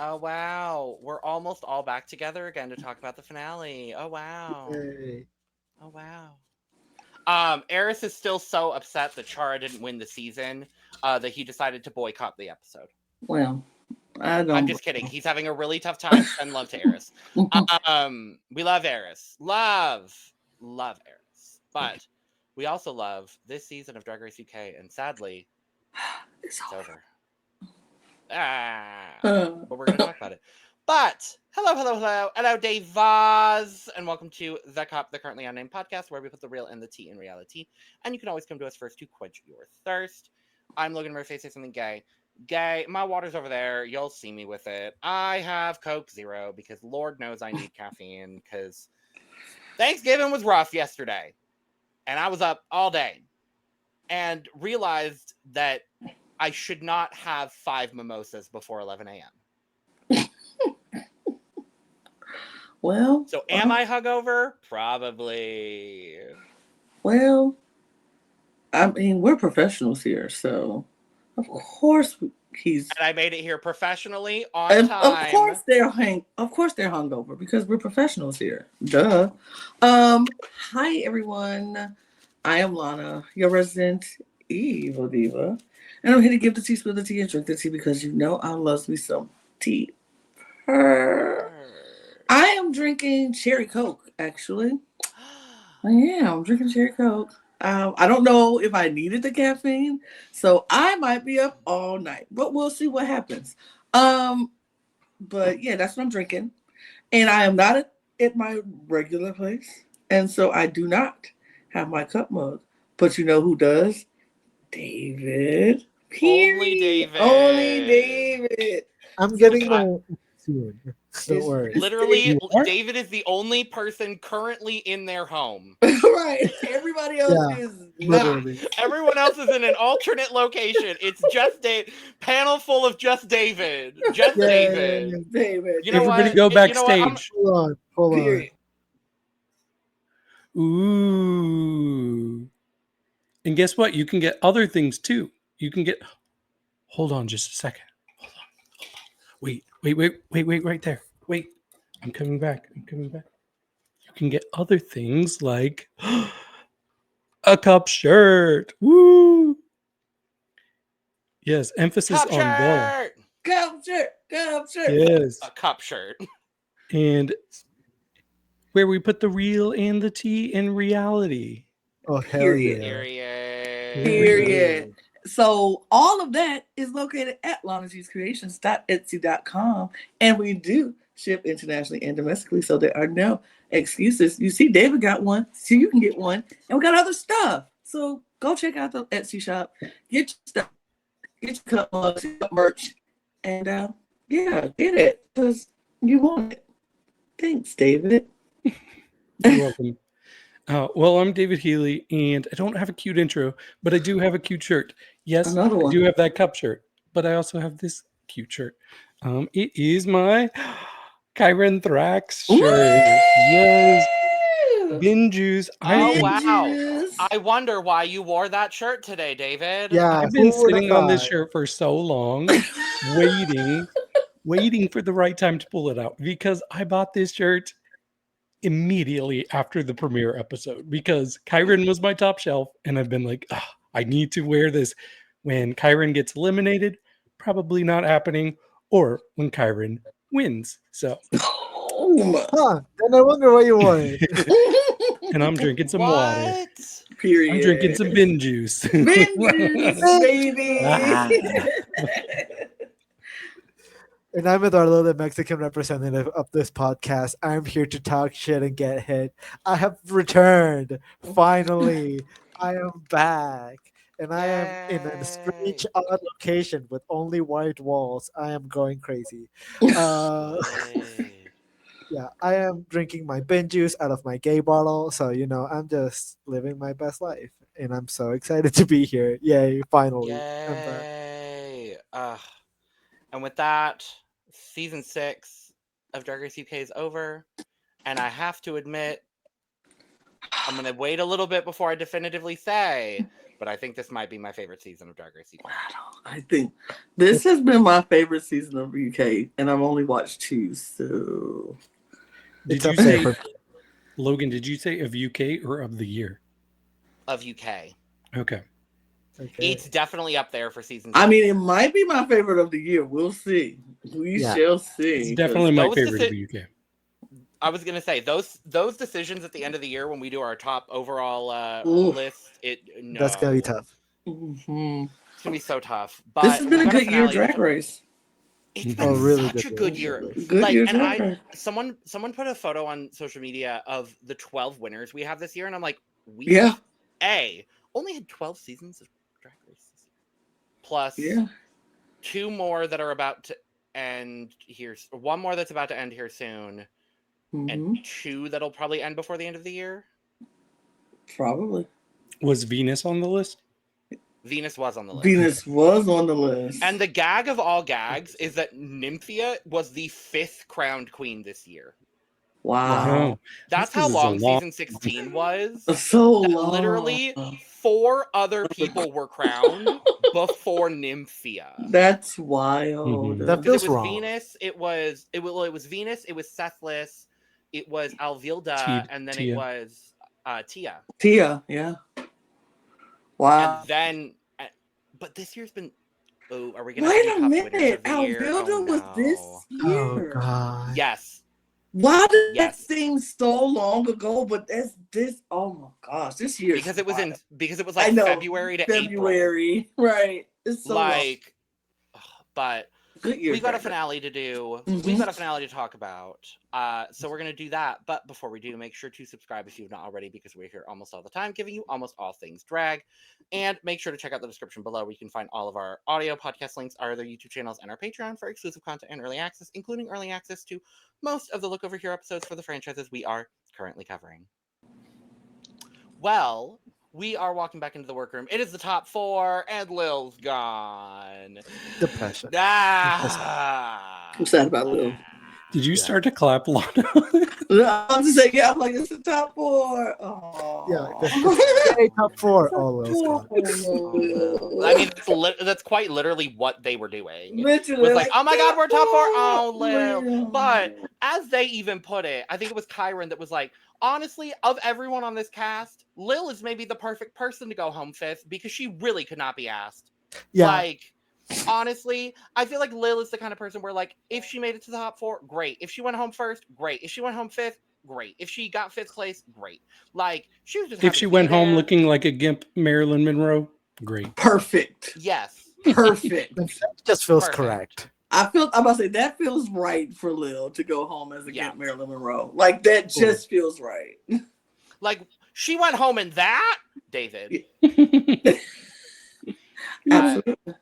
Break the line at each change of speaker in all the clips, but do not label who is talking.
Oh, wow. We're almost all back together again to talk about the finale. Oh, wow.
Yay.
Oh, wow. Eris is still so upset that Chara didn't win the season that he decided to boycott the episode.
Well, I don't.
I'm just kidding. He's having a really tough time. Send love to Eris. We love Eris. Love Eris. But we also love this season of Drag Race UK, and sadly,
It's
it's
over.
But we're going to talk about it. But hello, Dave Vaz, and welcome to the Currently Unnamed Podcast, where we put the real and the tea in reality. And you can always come to us first to quench your thirst. I'm Logan Murphy. Say something gay. Gay. My water's over there. You'll see me with it. I have Coke Zero because Lord knows I need caffeine. Because Thanksgiving was rough yesterday, and I was up all day, and realized that I should not have 5 mimosas before 11 a.m.
Well,
So am I hungover? Probably.
Well, I mean, we're professionals here, so of course he's.
And I made it here professionally on time.
Of course they're hungover because we're professionals here. Duh. Hi everyone. I am Lana, your resident evil diva, and I'm here to give the tea, spill the tea, and drink the tea because you know I loves me some tea. I am drinking cherry Coke, actually. I'm drinking cherry Coke. I don't know if I needed the caffeine, so I might be up all night, but we'll see what happens. But yeah, that's what I'm drinking. And I am not at my regular place, and so I do not have my cup mug. But you know who does? David. Period. Only David.
I'm getting my soon. Don't worry.
Literally, David is the only person currently in their home.
Right. Everybody else is
literally.
Everyone else is in an alternate location. It's just panel full of just David. Just David.
David.
You know
Everybody
what?
go
You know
backstage.
what?
Hold on.
Ooh. And guess what? You can get other things too. You can get. Hold on just a second. Hold on. Wait right there. Wait. I'm coming back. You can get other things like a cup shirt. Woo! Yes, emphasis
Cup
on the.
shirt.
Cup shirt.
Yes.
A cup shirt.
And where we put the real and the tea in reality.
Oh, hell yeah.
Period. So all of that is located at lanagcreations.etsy.com. And we do ship internationally and domestically, so there are no excuses. You see, David got one, so you can get one. And we got other stuff. So go check out the Etsy shop. Get your stuff. Get your cup mugs, your merch. And get it. Because you want it. Thanks, David.
You're welcome. Well, I'm David Healy, and I don't have a cute intro, but I do have a cute shirt. Yes,
Another one.
I do have that cup shirt, but I also have this cute shirt. It is my Kyron Thrax shirt. Yes. Bin juice.
Oh, wow. I wonder why you wore that shirt today, David.
Yeah,
I've been sitting on this shirt for so long, waiting for the right time to pull it out, because I bought this shirt immediately after the premiere episode because Kyron was my top shelf, and I've been like, I need to wear this when Kyron gets eliminated. Probably not happening, or when Kyron wins. So,
then I wonder why you wore it.
and I'm drinking some water.
Period.
I'm drinking some bin juice.
Bin juice, baby.
And I'm Eduardo, the Mexican representative of this podcast. I'm here to talk shit and get hit. I have returned. Finally. I am back. And I am in a strange, odd location with only white walls. I am going crazy. Yeah, I am drinking my bin juice out of my gay bottle. So, I'm just living my best life. And I'm so excited to be here. Yay, finally.
Yay. And with that, season 6 of Drag Race UK is over, and I have to admit, I'm going to wait a little bit before I definitively say, but I think this might be my favorite season of Drag Race.
I think this has been my favorite season of UK, and I've only watched 2, so...
Did
It's
you
up there
say,
for
Logan, did you say of UK or of the year?
Of UK.
Okay.
okay.
It's definitely up there for season 2.
I mean, it might be my favorite of the year. We'll see. We
Yeah.
shall see.
It's definitely my
those
favorite of the UK.
I was gonna say those decisions at the end of the year when we do our top overall
Oof.
list.
That's gonna be tough.
Mhm.
It's gonna be so tough. But
This has been a
we've got
good year,
finale
Drag Race.
It's
Mhm.
been
Oh, really
such a
good
good
year.
year.
Good
Like,
year,
and
Drag Race.
someone put a photo on social media of the 12 winners we have this year, and I'm like, we
Yeah.
only had 12 seasons of Drag Race this year. Plus
Yeah.
2 more that are about to end here. 1 more that's about to end here soon.
Mhm.
And 2 that'll probably end before the end of the year.
Probably.
Was Venus on the list?
Venus was on the list.
Venus was on the list.
And the gag of all gags is that Nymphia was the 5th crowned queen this year.
Wow.
Oh,
That's
This
how
is a
long
long-
season 16 was.
So
That
long.
literally 4 other people were crowned before Nymphia.
That's wild.
Mhm.
That
Because
feels
it was
wrong.
Venus, it was Venus, it was Sethless, it was Alvilda,
Tia.
and then
Tia.
it was Tia.
Tia, yeah. Wow.
And then, but this year's been. Oh, are we gonna
Wait
do
a
top winners
minute.
of the year?
Alvilda
Oh,
was this
no.
Oh
year.
god.
Yes.
Why did
Yes.
that seem so long ago? But that's this. Oh my gosh, this year.
Because it was
I
like
know,
February to April.
February, right? It's so long.
Like, but
Good year.
we've got a
Drag Race.
finale to do.
Mhm.
We've got a finale to talk about. So we're gonna do that. But before we do, make sure to subscribe if you've not already, because we're here almost all the time, giving you almost all things drag. And make sure to check out the description below, where you can find all of our audio podcast links, our other YouTube channels, and our Patreon for exclusive content and early access, including early access to most of the Look Over Here episodes for the franchises we are currently covering. Well, we are walking back into the workroom. It is the top 4, and Lil's gone.
Depression.
I'm sad about Lil.
Did you
Yeah.
start to clap, Lana?
I'm just saying, yeah, I'm like, it's the top 4. Oh.
Yeah. Yay, top 4. Oh, Lil's gone.
I mean, that's quite literally what they were doing.
Literally,
Was like, oh my god, we're top 4. Oh, Lil.
Lil.
But as they even put it, I think it was Kyron that was like, honestly, of everyone on this cast, Lil is maybe the perfect person to go home 5th, because she really could not be asked.
Yeah.
Like, honestly, I feel like Lil is the kind of person where, like, if she made it to the top 4, great. If she went home 1st, great. If she went home 5th, great. If she got 5th place, great. Like, she was just
If
happy
she
to be
went home
there.
looking like a gimp Marilyn Monroe, great.
Perfect.
Yes.
Perfect.
That just feels
Perfect.
correct.
I'm about to say that feels right for Lil to go home as a
Yeah.
Gimp Marilyn Monroe. Like that just feels right.
Like, she went home in that, David.
Absolutely.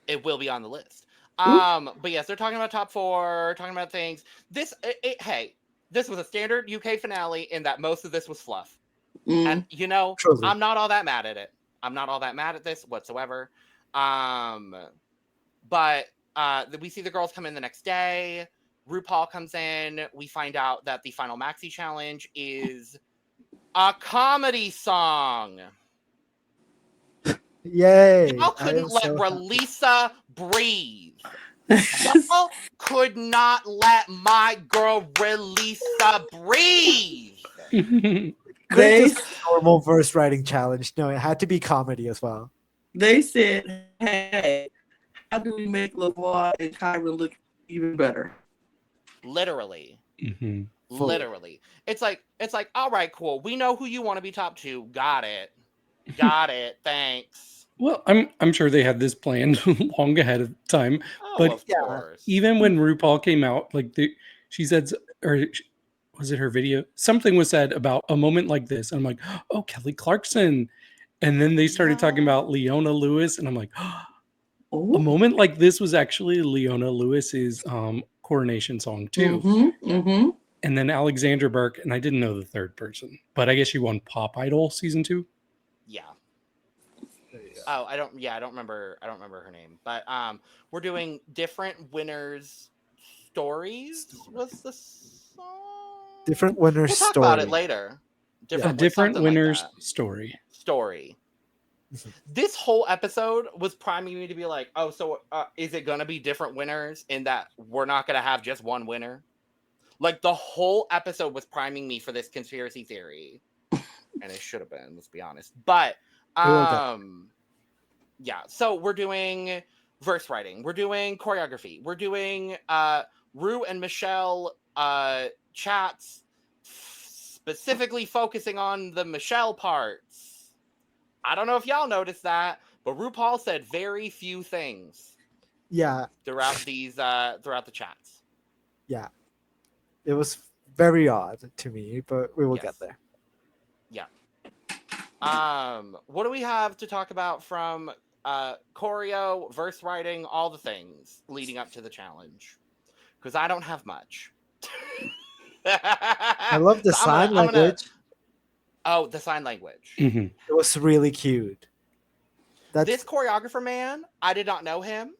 It will be on the list. But yes, they're talking about top 4, talking about things. Hey, this was a standard UK finale in that most of this was fluff.
Mm.
And, you know,
Truly.
I'm not all that mad at it. I'm not all that mad at this whatsoever. But we see the girls come in the next day. RuPaul comes in. We find out that the final Maxi Challenge is a comedy song.
Yay.
Y'all
I
couldn't
am
let
so
Relisa breathe. Y'all could not let my girl Relisa breathe.
Couldn't
They-
just be a normal verse writing challenge. No, it had to be comedy as well.
They said, hey, how do we make LaVois and Kyron look even better?
Literally.
Mhm.
Fully.
Literally. It's like, all right, cool. We know who you want to be top 2. Got it. Got it. Thanks.
Well, I'm sure they had this planned long ahead of time.
Oh,
But
of
yeah,
course.
Even when RuPaul came out, like she said, or was it her video? Something was said about a moment like this. And I'm like, oh, Kelly Clarkson. And then they started talking about Leona Lewis, and I'm like, a
Oh.
moment like this was actually Leona Lewis's coronation song too.
Mm-hmm, mm-hmm.
And then Alexandra Burke, and I didn't know the third person, but I guess she won Pop Idol season 2.
Yeah. Oh, I don't remember her name. But we're doing different winners' stories. Was the song?
Different winners'
We'll talk
story.
about it later.
A different
something
winner's
like that.
story.
This whole episode was priming me to be like, oh, so is it gonna be different winners in that we're not gonna have just one winner? Like the whole episode was priming me for this conspiracy theory, and it should have been, let's be honest. But yeah, so we're doing verse writing, we're doing choreography, we're doing Ru and Michelle chats, specifically focusing on the Michelle parts. I don't know if y'all noticed that, but RuPaul said very few things.
Yeah.
Throughout the chats.
Yeah. It was very odd to me, but we will get there.
Yeah. What do we have to talk about from choreo, verse writing, all the things leading up to the challenge? Because I don't have much.
I love the sign language.
Oh, the sign language.
Mm-hmm.
It was really cute.
This choreographer man, I did not know him.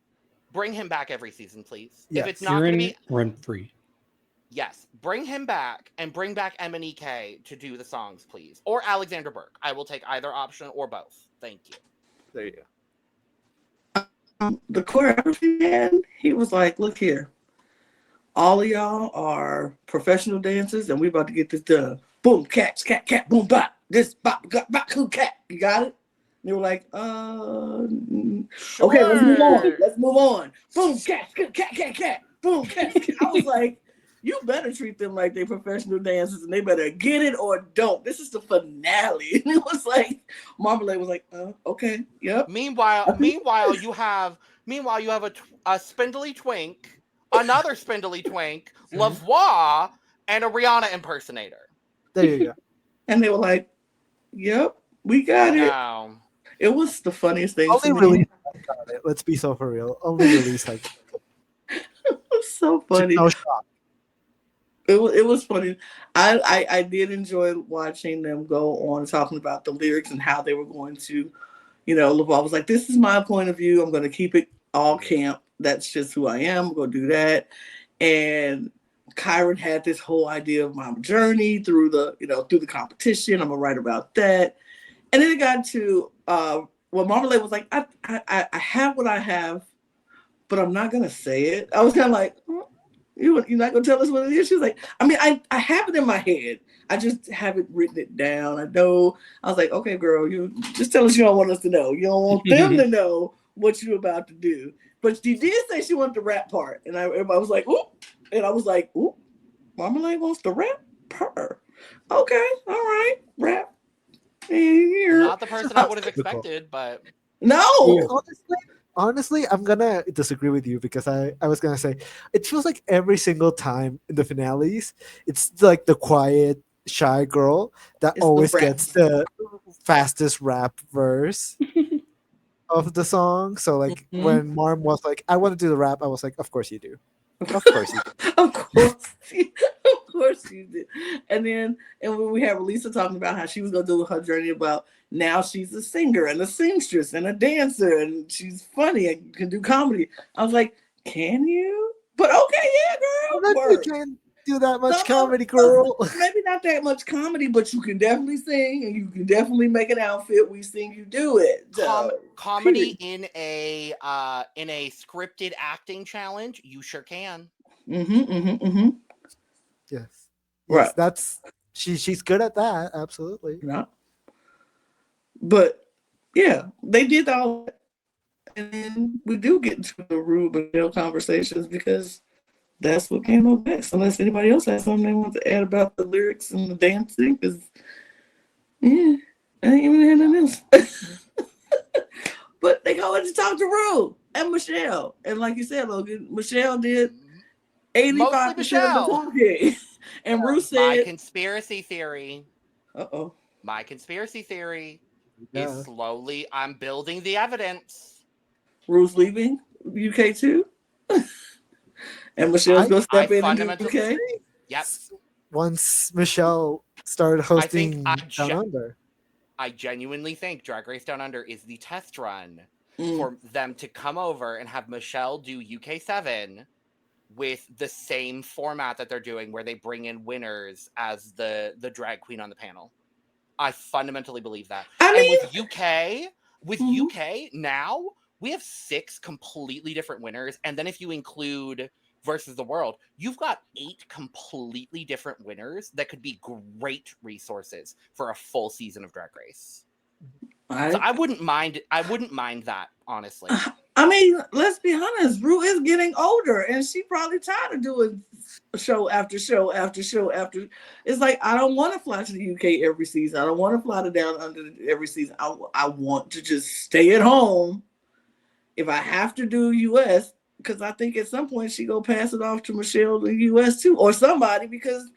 Bring him back every season, please.
Yes.
If it's not going to be
run free.
Yes, bring him back and bring back MNEK to do the songs, please. Or Alexander Burke. I will take either option or both. Thank you.
There you
go. The choreography man, he was like, look here. All of y'all are professional dancers and we're about to get this done. Boom, catch, cat, cat, boom, bop. This bop, bop, cool, cat. You got it? And they were like,
sure.
Okay, let's move on. Let's move on. Boom, cat, cat, cat, cat. Boom, cat. I was like, you better treat them like they professional dancers and they better get it or don't. This is the finale. And it was like, Marmalade was like, okay, yep.
Meanwhile, you have a spindly twink, another spindly twink, Lavoie, and a Rihanna impersonator.
There you go.
And they were like, yep, we got it.
Wow.
It was the funniest thing.
Only release got it. Let's be so for real. Only release like
it was so funny.
No shock.
It was funny. I did enjoy watching them go on talking about the lyrics and how they were going to, Lavoie was like, this is my point of view. I'm going to keep it all camp. That's just who I am. I'm going to do that. And Kyron had this whole idea of my journey through the competition. I'm going to write about that. And then it got to, Marmalade was like, I have what I have, but I'm not going to say it. I was kind of like, you're not going to tell us what it is? She was like, I mean, I have it in my head. I just haven't written it down. I know. I was like, okay, girl, you just tell us you don't want us to know. You don't want them to know what you're about to do. But she did say she wanted the rap part. And everybody was like, ooh. And I was like, ooh, Marmalade wants the rap part. Okay, all right, rap.
Not the person I would have expected, but...
No!
Honestly, I'm gonna disagree with you because I was gonna say it feels like every single time in the finales, it's like the quiet, shy girl that always gets the fastest rap verse of the song. So like when Marm was like, I want to do the rap, I was like, of course you do. Of course you do.
Of course you did. And when we had Lisa talking about how she was gonna do her journey about now she's a singer and a seamstress and a dancer and she's funny and can do comedy. I was like, can you? But okay, yeah, girl.
You can't do that much comedy, girl.
Maybe not that much comedy, but you can definitely sing and you can definitely make an outfit. We sing, you do it.
Comedy in a scripted acting challenge, you sure can.
Yes.
Right.
That's she's good at that. Absolutely.
Yeah. But yeah, they did all that. And then we do get into the Rube and Bill conversations because that's what came up next. Unless anybody else has something they want to add about the lyrics and the dancing, because I ain't even had nothing else. But they go in to talk to Rube and Michelle. And like you said, Logan, Michelle did 85% of the talking. And Rue said,
my conspiracy theory. My conspiracy theory is slowly, I'm building the evidence.
Rue's leaving UK too? And Michelle's going to step in UK?
Yep.
Once Michelle started hosting Down Under.
I genuinely think Drag Race Down Under is the test run for them to come over and have Michelle do UK 7 with the same format that they're doing where they bring in winners as the drag queen on the panel. I fundamentally believe that.
I mean,
with
Mhm.
UK now, we have 6 completely different winners, and then if you include versus the world, you've got 8 completely different winners that could be great resources for a full season of Drag Race. So I wouldn't mind that, honestly.
I mean, let's be honest. Ru is getting older, and she probably tired of doing show after show after show after. It's like, I don't want to fly to the UK every season. I don't want to fly to Down Under every season. I want to just stay at home. If I have to do US, because I think at some point she go pass it off to Michelle in US too, or somebody, because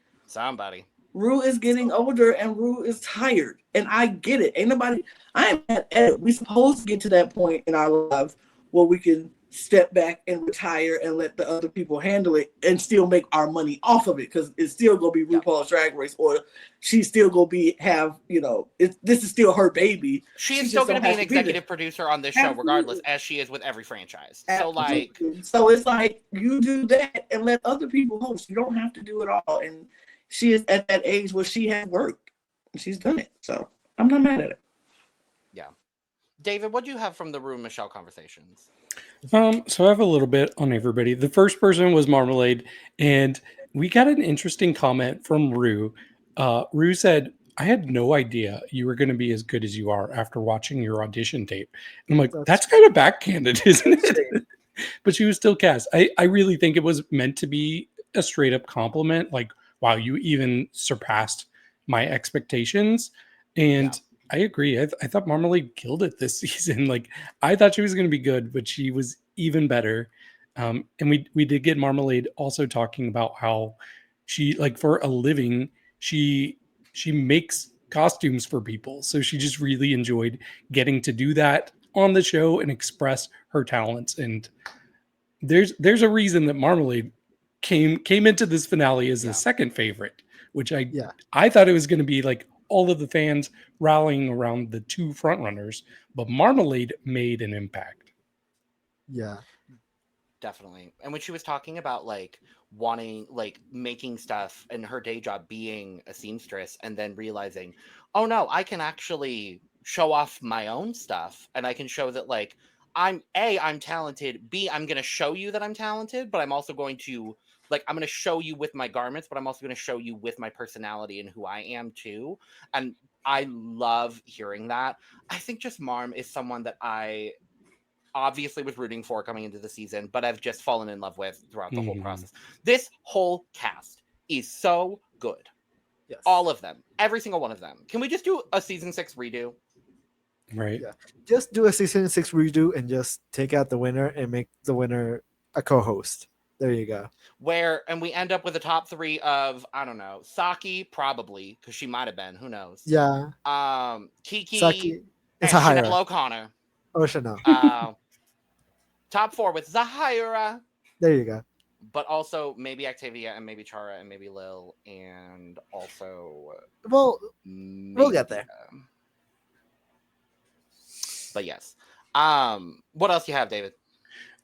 Ru is getting older and Ru is tired. And I get it. Ain't nobody, I am mad at it. We supposed to get to that point in our lives where we can step back and retire and let the other people handle it and still make our money off of it, because it's still gonna be RuPaul's Drag Race, or she's still gonna have, this is still her baby.
She is still gonna be an executive producer on this show regardless, as she is with every franchise.
Absolutely. So it's like, you do that and let other people host. You don't have to do it all. And she is at that age where she has worked. She's done it. So I'm not mad at it.
Yeah. David, what do you have from the Ru and Michelle conversations?
So I have a little bit on everybody. The first person was Marmalade, and we got an interesting comment from Ru. Ru said, "I had no idea you were going to be as good as you are after watching your audition tape." And I'm like, that's kind of backhanded, isn't it? But she was still cast. I really think it was meant to be a straight up compliment. Like, wow, you even surpassed my expectations. And I agree. I thought Marmalade killed it this season. Like, I thought she was going to be good, but she was even better. And we did get Marmalade also talking about how she, like, for a living, she makes costumes for people. So she just really enjoyed getting to do that on the show and express her talents. And there's a reason that Marmalade came into this finale as the second favorite, which I thought it was going to be like all of the fans rallying around the 2 frontrunners, but Marmalade made an impact.
Yeah,
definitely. And when she was talking about like wanting, like, making stuff and her day job being a seamstress, and then realizing, oh no, I can actually show off my own stuff, and I can show that, like, I'm talented, B, I'm going to show you that I'm talented, but I'm also going to, like, I'm going to show you with my garments, but I'm also going to show you with my personality and who I am too. And I love hearing that. I think just Marm is someone that I obviously was rooting for coming into the season, but I've just fallen in love with throughout the whole process. This whole cast is so good.
Yes.
All of them. Every single one of them. Can we just do a season 6 redo?
Right.
Yeah. Just do a season 6 redo and just take out the winner and make the winner a co-host. There you go.
And we end up with a top 3 of, I don't know, Saki, probably, because she might have been. Who knows?
Yeah.
Kiki,
Saki,
and
Zahira.
Chanel O'Connor.
Oh, Chanel.
Top 4 with Zahira.
There you go.
But also maybe Octavia and maybe Chara and maybe Lil, and also...
Well, we'll get there.
But yes. What else do you have, David?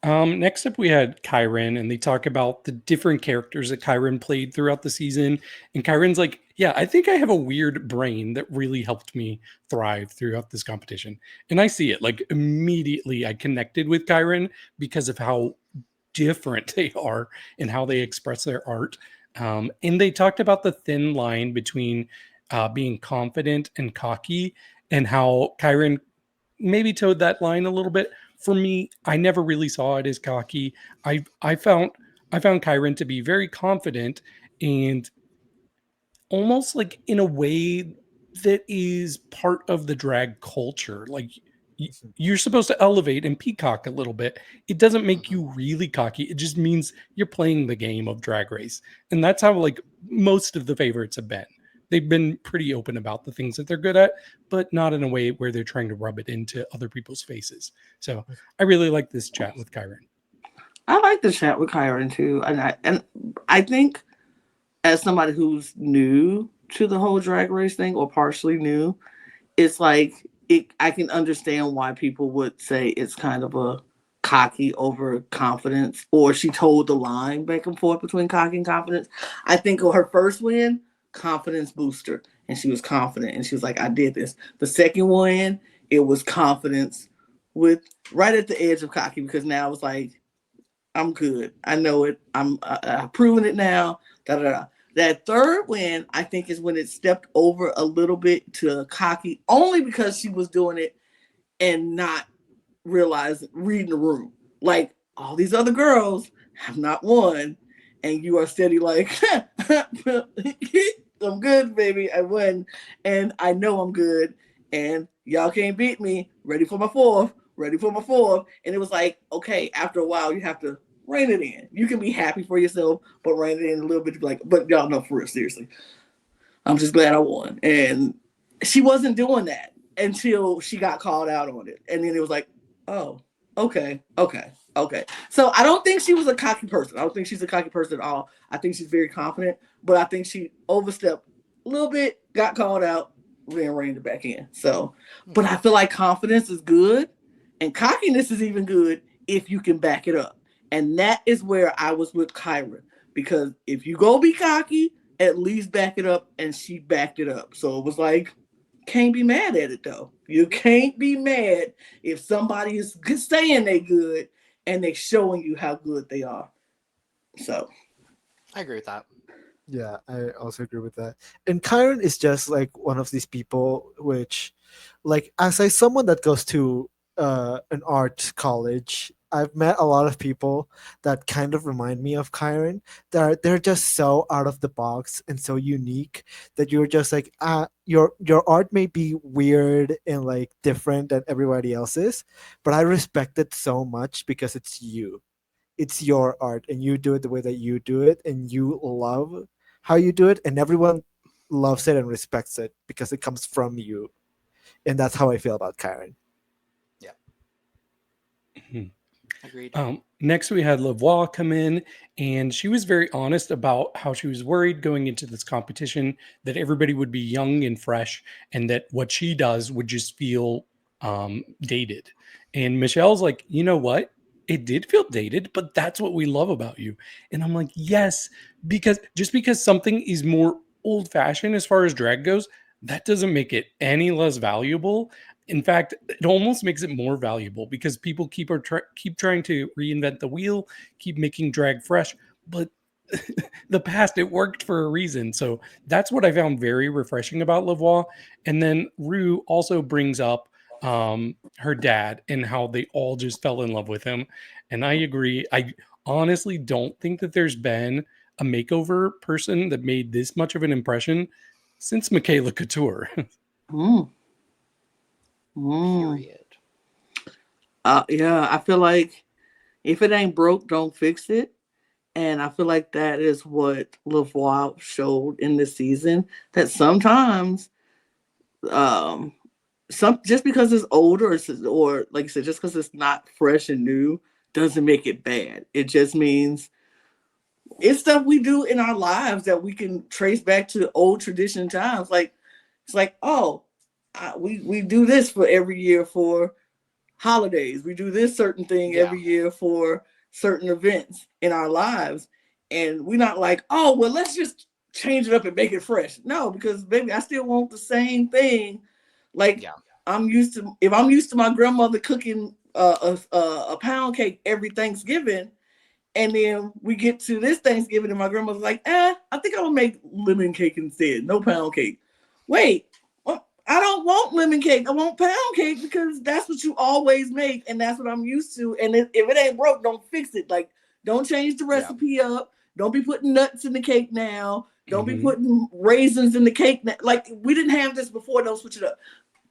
Next up, we had Kyron, and they talk about the different characters that Kyron played throughout the season. And Kyron's like, yeah, I think I have a weird brain that really helped me thrive throughout this competition. And I see it. Like, immediately I connected with Kyron because of how different they are and how they express their art. And they talked about the thin line between being confident and cocky, and how Kyron maybe towed that line a little bit. For me, I never really saw it as cocky. I found Kyron to be very confident and almost like in a way that is part of the drag culture. Like, you're supposed to elevate and peacock a little bit. It doesn't make you really cocky. It just means you're playing the game of Drag Race. And that's how, like, most of the favorites have been. They've been pretty open about the things that they're good at, but not in a way where they're trying to rub it into other people's faces. So I really like this chat with Kyron.
I like the chat with Kyron too. And I think, as somebody who's new to the whole Drag Race thing, or partially new, it's like, I can understand why people would say it's kind of a cocky over confidence, or she told the line back and forth between cocky and confidence. I think of her first win, confidence booster. and she was confident, and she was like, I did this. The second one, it was confidence with right at the edge of cocky, because now it was like, I'm good. I know it. I've proven it now. Da, da, da. That third win, I think, is when it stepped over a little bit to cocky, only because she was doing it and not reading the room. Like, all these other girls have not won, and you are steady like, I'm good, baby. I won, and I know I'm good, and y'all can't beat me. Ready for my fourth. And it was like, okay, after a while, you have to rein it in. You can be happy for yourself, but rein it in a little bit to be like, but y'all know, for real, seriously, I'm just glad I won. And she wasn't doing that until she got called out on it. And then it was like, oh, okay. So I don't think she was a cocky person. I don't think she's a cocky person at all. I think she's very confident, but I think she overstepped a little bit, got called out, then reined it back in. So, but I feel like confidence is good, and cockiness is even good if you can back it up. And that is where I was with Kyra, because if you go be cocky, at least back it up, and she backed it up. So it was like, can't be mad at it though. You can't be mad if somebody is saying they good and they showing you how good they are. So
I agree with that.
Yeah, I also agree with that. And Kyron is just like one of these people which, like, as someone that goes to an art college, I've met a lot of people that kind of remind me of Kyron. They're just so out of the box and so unique that you're just like, your art may be weird and like different than everybody else's, but I respect it so much because it's you. It's your art, and you do it the way that you do it, and you love how you do it, and everyone loves it and respects it because it comes from you. And that's how I feel about Karen.
Yeah.
Mhm.
Agreed.
Next, we had Lavoie come in, and she was very honest about how she was worried going into this competition that everybody would be young and fresh, and that what she does would just feel dated. And Michelle's like, you know what? It did feel dated, but that's what we love about you. And I'm like, yes, because just because something is more old fashioned as far as drag goes, that doesn't make it any less valuable. In fact, it almost makes it more valuable because people keep trying to reinvent the wheel, keep making drag fresh, but the past, it worked for a reason. So that's what I found very refreshing about Lavoie. And then Rue also brings up her dad and how they all just fell in love with him. And I agree. I honestly don't think that there's been a makeover person that made this much of an impression since Michaela Couture.
Period.
Yeah, I feel like if it ain't broke, don't fix it. And I feel like that is what Lavoie showed in this season. That sometimes, just because it's older, or like I said, just because it's not fresh and new, doesn't make it bad. It just means it's stuff we do in our lives that we can trace back to old tradition times. Like it's like, oh, we do this for every year for holidays. We do this certain thing every year for certain events in our lives. And we're not like, oh, well, let's just change it up and make it fresh. No, because baby, I still want the same thing. Like if I'm used to my grandmother cooking a pound cake every Thanksgiving, and then we get to this Thanksgiving and my grandmother's like, I think I'm gonna make lemon cake instead. No pound cake. Wait, I don't want lemon cake. I want pound cake because that's what you always make, and that's what I'm used to. And if it ain't broke, don't fix it. Like, don't change the recipe up. Don't be putting nuts in the cake now. Don't be putting raisins in the cake now. Like, we didn't have this before. Don't switch it up.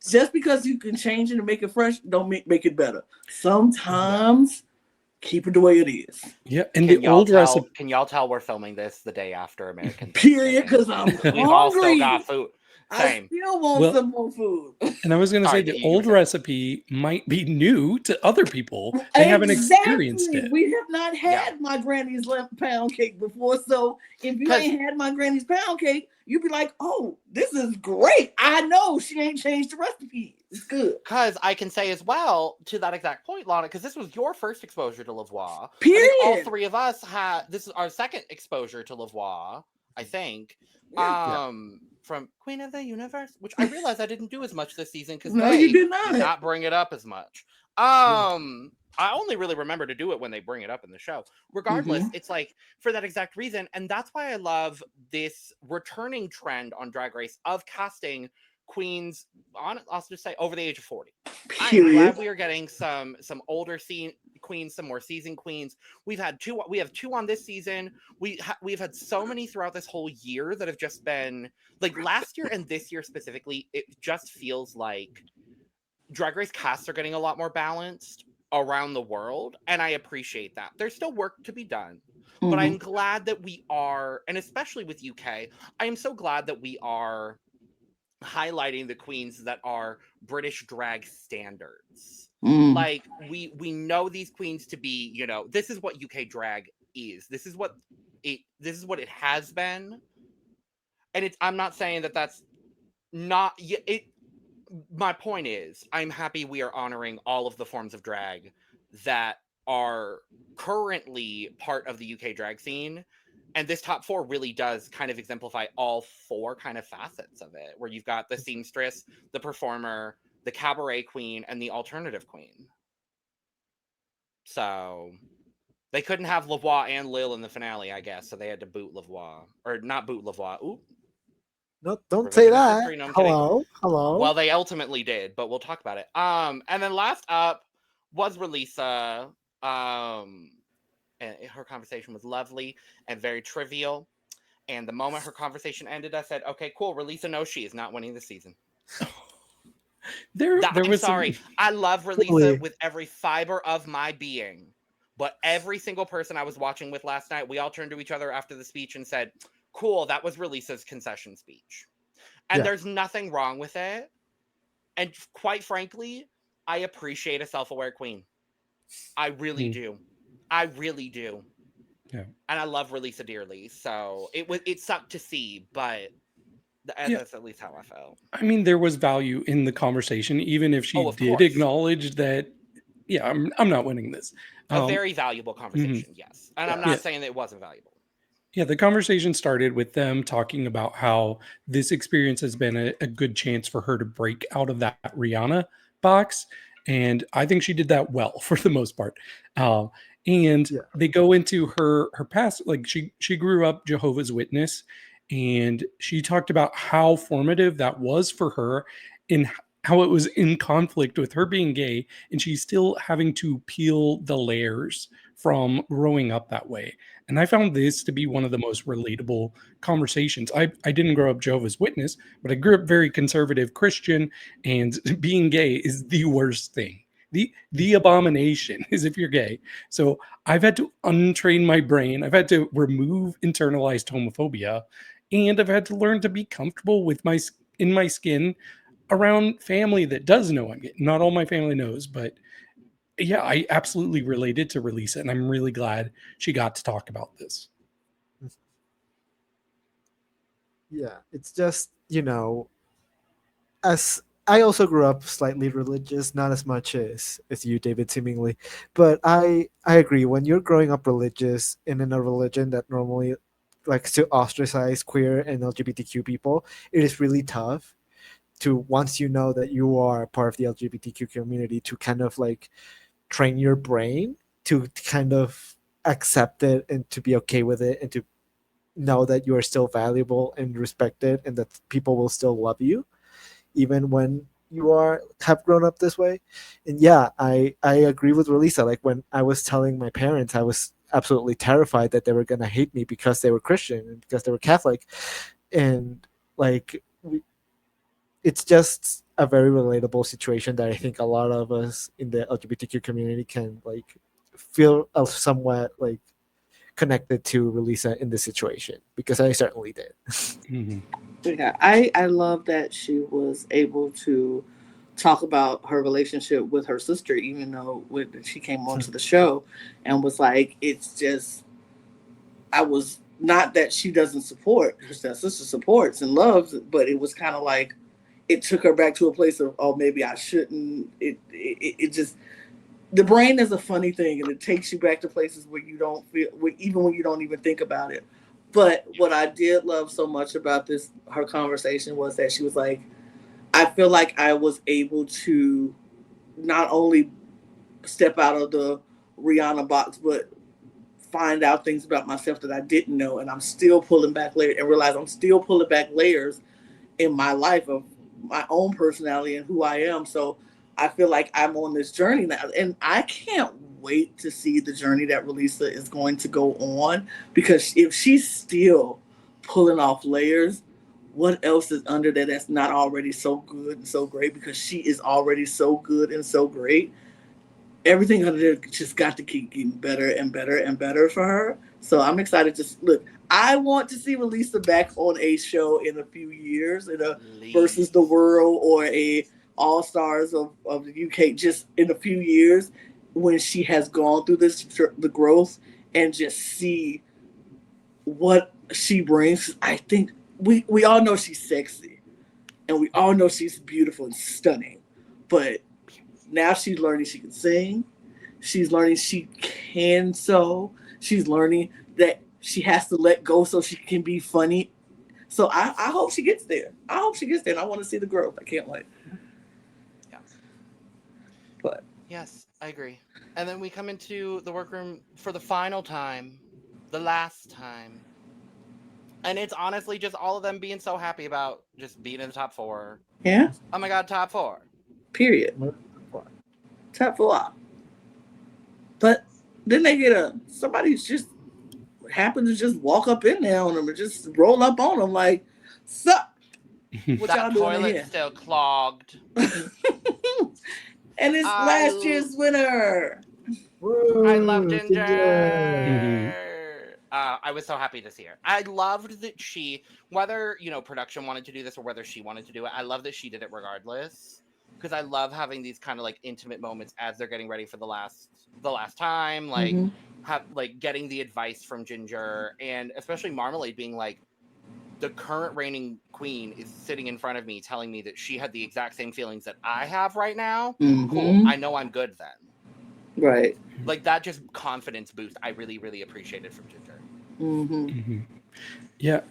Just because you can change it and make it fresh, don't make it better. Sometimes keep it the way it is.
Yeah, and the old recipe.
Can y'all tell we're filming this the day after American
Period, because I'm hungry.
We've all still got food. Same.
I still want some more food.
And I was going to say the old recipe might be new to other people. They haven't experienced it.
We have not had my granny's pound cake before. So if you ain't had my granny's pound cake, you'd be like, oh, this is great. I know she ain't changed the recipe. It's good.
Because I can say as well, to that exact point, Lana, because this was your first exposure to Lavoie.
Period.
I think all three of us this is our second exposure to Lavoie, I think. from Queen of the Universe, which I realized I didn't do as much this season because
No,
they
you did
did
not.
not bring it up as much. I only really remember to do it when they bring it up in the show. Regardless, it's like for that exact reason, and that's why I love this returning trend on Drag Race of casting queens on, I'll just say, over the age of 40. I am glad we are getting some older queens, some more seasoned queens. We have two on this season. We've had so many throughout this whole year that have just been like last year and this year specifically. It just feels like Drag Race casts are getting a lot more balanced around the world, and I appreciate that. There's still work to be done, but I'm glad that we are, and especially with UK, I am so glad that we are highlighting the queens that are British drag standards. Like we know these queens to be, you know, this is what UK drag is. This is what it has been. And I'm not saying that that's not it. My point is, I'm happy we are honoring all of the forms of drag that are currently part of the UK drag scene. And this top 4 really does kind of exemplify all 4 kind of facets of it, where you've got the seamstress, the performer, the cabaret queen, and the alternative queen. So they couldn't have Lavoie and Lil in the finale, I guess. So they had to boot Lavoie. Or not boot Lavoie. Ooh.
No, don't say that.
History. No, I'm
Hello.
kidding.
Hello.
Well, they ultimately did, but we'll talk about it. And then last up was Relisa. And her conversation was lovely and very trivial. And the moment her conversation ended, I said, "Okay, cool. Relisa knows she is not winning the season." I'm sorry. I love Relisa with every fiber of my being, but every single person I was watching with last night, we all turned to each other after the speech and said, "Cool, that was Relisa's concession speech." And there's nothing wrong with it. And quite frankly, I appreciate a self-aware queen. I really do. I really do.
Yeah.
And I love Relisa dearly. So it sucked to see, but that's at least how I felt.
I mean, there was value in the conversation, even if she did acknowledge that, I'm not winning this.
A very valuable conversation, yes. And I'm not saying that it wasn't valuable.
Yeah, the conversation started with them talking about how this experience has been a good chance for her to break out of that Rihanna box. And I think she did that well for the most part. They go into her past, like she grew up Jehovah's Witness, and she talked about how formative that was for her in how it was in conflict with her being gay, and she's still having to peel the layers from growing up that way. And I found this to be one of the most relatable conversations. I didn't grow up Jehovah's Witness, but I grew up very conservative Christian, and being gay is the worst thing. The abomination is if you're gay. So I've had to untrain my brain. I've had to remove internalized homophobia, and I've had to learn to be comfortable with in my skin around family that does know I'm gay. Not all my family knows, but yeah, I absolutely related to Relisa, and I'm really glad she got to talk about this.
Yeah, it's just, as I also grew up slightly religious, not as much as you, David, seemingly. But I agree. When you're growing up religious and in a religion that normally likes to ostracize queer and LGBTQ people, it is really tough to, once you know that you are part of the LGBTQ community, to kind of like train your brain to kind of accept it and to be okay with it and to know that you are still valuable and respected and that people will still love you even when you have grown up this way. And yeah, I agree with Relisa. Like when I was telling my parents, I was absolutely terrified that they were going to hate me because they were Christian and because they were Catholic. And like it's just a very relatable situation that I think a lot of us in the LGBTQ community can like feel somewhat like connected to Relisa in this situation, because I certainly did.
Yeah, I love that she was able to talk about her relationship with her sister, even though when she came onto the show and was like, it's just, I was not that she doesn't support, her sister supports and loves, but it was kind of like, it took her back to a place of, oh, maybe I shouldn't. It just, the brain is a funny thing, and it takes you back to places where you don't feel, even when you don't even think about it. But what I did love so much about her conversation was that she was like, I feel like I was able to not only step out of the Rihanna box, but find out things about myself that I didn't know. And I'm still pulling back layers and realize I'm still pulling back layers in my life of my own personality and who I am. So I feel like I'm on this journey now. And I can't wait to see the journey that Releasa is going to go on, because if she's still pulling off layers, what else is under there that's not already so good and so great? Because she is already so good and so great. Everything under there just got to keep getting better and better and better for her. So I'm excited to look. I want to see Releasa back on a show in a few years, in a Versus the World or a All Stars of the UK, just in a few years, when she has gone through the growth, and just see what she brings. I think we all know she's sexy, and we all know she's beautiful and stunning, but now she's learning she can sing. She's learning she can sew. She's learning that she has to let go so she can be funny. So I hope she gets there. I hope she gets there, and I want to see the growth. I can't wait.
Yeah.
But
yes, I agree. And then we come into the workroom for the final time, the last time. And it's honestly just all of them being so happy about just being in the top 4.
yeah,
Oh my God, top 4.
period. Top 4. But then they get somebody's just happen to just walk up in there on them and just roll up on them like, sup? What
That
y'all doing
toilet's
here?
still clogged.
And it's last year's winner.
Woo,
I love Ginger.
Mhm.
I was so happy to see her. I loved that she, whether production wanted to do this or whether she wanted to do it, I love that she did it regardless. Because I love having these kind of like intimate moments as they're getting ready for the last time, like getting the advice from Ginger, and especially Marmalade being like, the current reigning queen is sitting in front of me telling me that she had the exact same feelings that I have right now. Cool. I know I'm good then.
Right.
Like that just confidence boost I really, really appreciated from Ginger.
Yeah,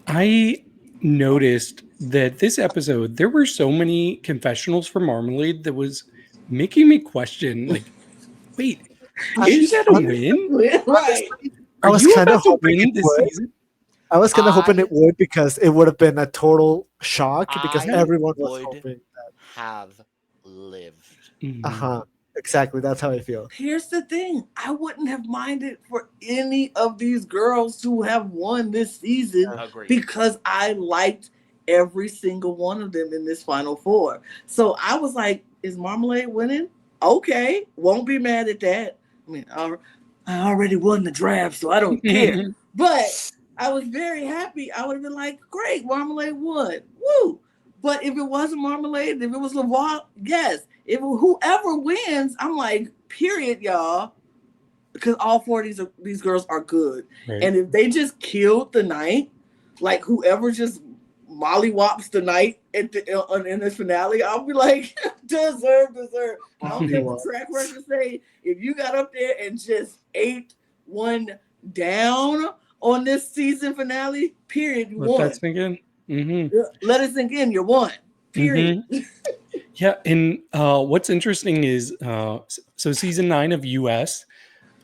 I noticed that this episode there were so many confessionals from Marmalade that was making me question, like, wait, is she gonna win?
Right.
I was
Are you
kind of
about to
hoping
win
it
this
would.
season?
I was kind of hoping it would, because it would have been a total shock, because
I
everyone was
would
hoping.
have lived.
Exactly. That's how I feel.
Here's the thing. I wouldn't have minded for any of these girls to have won this season,
Agreed.
because I liked every single one of them in this Final 4. So I was like, is Marmalade winning? Okay. Won't be mad at that. I mean, I already won the draft, so I don't care. But I was very happy. I would have been like, great, Marmalade won. Woo! But if it wasn't Marmalade, if it was Lavoie, yes. If whoever wins, I'm like, period, y'all. Because all 4 of these girls are good.
Right.
And if they just killed the night, like whoever just mollywops the night in this finale, I'll be like, deserve. I don't care what track record say. If you got up there and just ate one down on this season finale, period, you won.
Let that sink in.
Let it sink in. You won. Period.
Yeah, and what's interesting is so season 9 of US,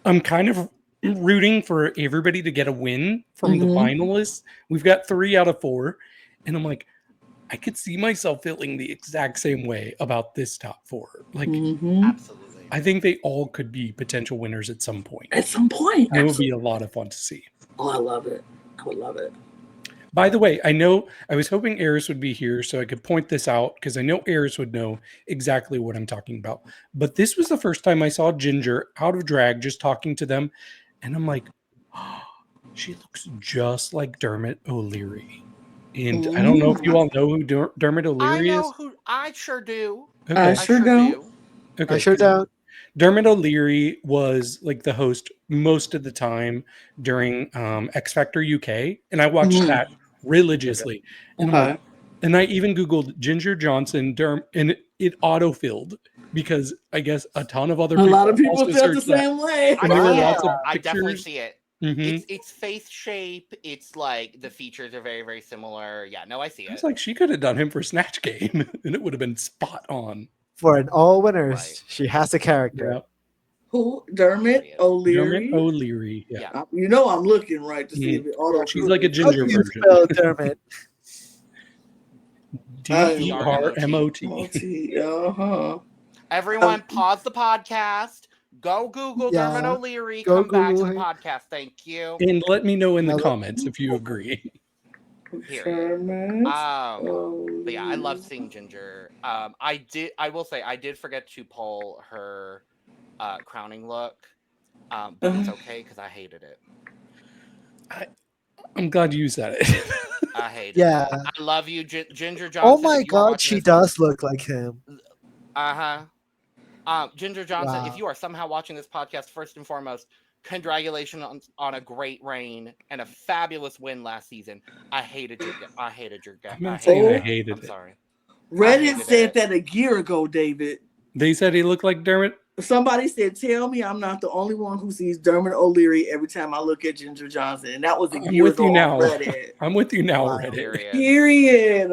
I'm kind of rooting for everybody to get a win from the finalists. We've got 3 out of 4, and I'm like, I could see myself feeling the exact same way about this top 4. Like,
Absolutely.
I think they all could be potential winners at some point.
At some point.
It would be a lot of fun to see.
Oh, I love it. I would love it.
By the way, I know I was hoping Eris would be here so I could point this out, because I know Eris would know exactly what I'm talking about. But this was the first time I saw Ginger out of drag, just talking to them. And I'm like, oh, she looks just like Dermot O'Leary. And I don't know if you all know who Dermot O'Leary is.
I sure do.
Okay.
I sure do.
Okay.
I sure don't.
Dermot O'Leary was like the host most of the time during X Factor UK. And I watched that religiously. And, and I even Googled Ginger Johnson and it autofilled, because I guess a ton of other people
a lot of people
also
felt the
searched that.
same way.
I
And there were
see it.
lots of
I definitely
pictures.
see it. It's face shape. It's like the features are very, very similar. Yeah, no, I see
It's
it.
like she could have done him for Snatch Game, and it would have been spot on.
For an all winners,
Right.
she has a character.
Yeah.
Who? Dermot
Period.
O'Leary.
Dermot O'Leary. Yeah.
Yeah.
You know I'm looking right to see if it auto.
She's like a
How do
ginger
you
version.
spell Dermot?
DERMOT.
Uh-huh.
Everyone, pause the podcast. Go Google
Yeah.
Dermot O'Leary.
Go
Come back to
Google
the
him.
podcast. Thank you.
And let me know in the
Now let-
comments if you agree.
Dermot.
But yeah, I love seeing Ginger. I will say I did forget to pull her crowning look. But it's okay because I hated it.
I'm glad you said it.
I hated
Yeah.
it. I love you, Ginger Johnson.
Oh my
If you are
god,
watching
she
this-
does look like him.
Ginger Johnson,
Wow.
if you are somehow watching this podcast, first and foremost, congratulations on a great reign and a fabulous win last season. I hated your
I'm not saying I
it.
hated
I'm
it.
sorry.
Reddit
hated
said
it.
that a year ago, David.
They said he looked like Dermot.
Somebody said, "Tell me I'm not the only one who sees Dermot O'Leary every time I look at Ginger Johnson," and that was a
I'm
year
with
ago
you
on
now.
Reddit.
I'm with you now
Wow.
already.
Period.
Period.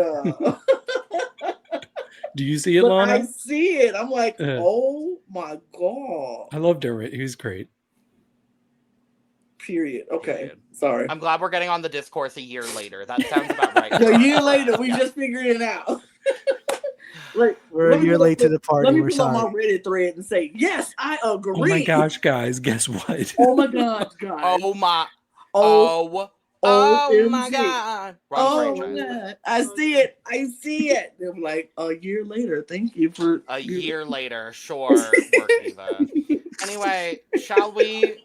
Do you see it,
But
Lana?
I see it. I'm like,
Uh.
oh my god.
I love Dermot. He's great.
Period. Okay.
Period.
Sorry.
I'm glad we're getting on the discourse a year later. That sounds about right.
A year later, we just figured it out. Like,
We're
let
a
me
year
pull up
late to the party.
Let me
We're
pull up my
sorry.
Reddit thread and say, yes, I agree.
Oh my gosh, guys, guess what?
Oh my gosh, guys.
Oh my.
Oh,
Oh my
OMG.
God. Wrong
Oh my
franchise.
god. I see it. I see it. They're like, a year later. Thank you for
A year later, sure, Work Diva. Anyway, shall we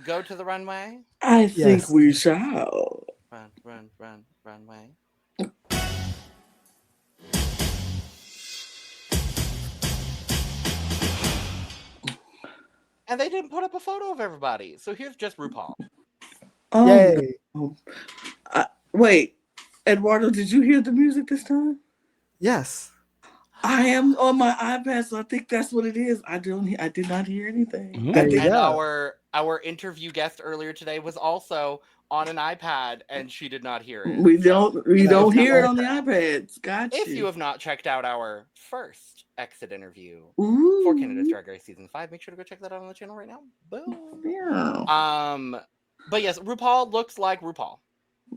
go to the runway?
I think
Yes.
we shall.
Runway. And they didn't put up a photo of everybody. So here's just RuPaul.
Oh,
Yay.
no. Wait, Eduardo, did you hear the music this time?
Yes.
I am on my iPad, so I think that's what it is. I did not hear anything.
There you
And
go.
our interview guest earlier today was also on an iPad and she did not hear it.
We
So,
don't
if
hear it
you-
on the iPads. Gotcha.
If you have not checked out our first exit interview
Ooh.
for Canada's Drag Race Season 5, make sure to go check that out on the channel right now. Boom.
Yeah.
But yes, RuPaul looks like RuPaul.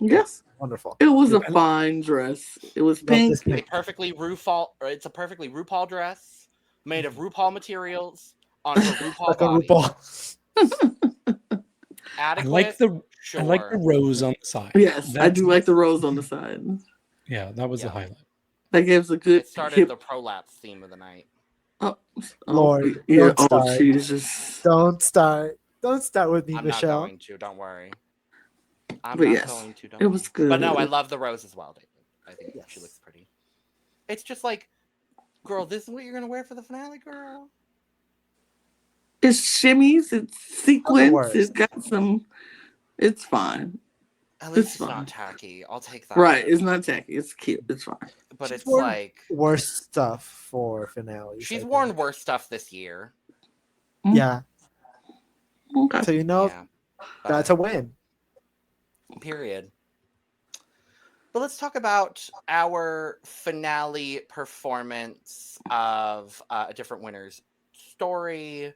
Yes.
Wonderful.
It was a
Yeah.
fine dress. It was
Love
pink.
this pink.
It's a perfectly RuPaul dress made of RuPaul materials on her RuPaul
Like a
body.
RuPaul.
Adequate.
I like the
sure.
rose on the side.
Yes, I do like the rose on the side.
Yeah, that was the
Yeah.
highlight.
That gives a good
It started
hip.
the prolapse theme of the night.
Lord,
yeah.
don't
Oh,
start.
Jesus.
Don't start. Don't start with me,
I'm
Michelle.
not going to. Don't worry. I'm
But
not
yes,
going to. Don't
it was
worry.
good.
But no, I love the rose as well, David. I think
Yes.
she looks pretty. It's just like, girl, this is what you're gonna wear for the finale, girl.
It's shimmies. It's sequins.
worst.
It's got some. It's fine.
At least
It's
it's,
fine.
not tacky. I'll take that.
Right. It's not tacky. It's cute. It's fine.
But
She's
it's
worn
like
Worst stuff for finales.
she's
I
worn
think.
worse stuff this year.
Yeah.
Okay.
So you know
Yeah,
that's
but-
a win.
period. But let's talk about our finale performance of a different winner's story.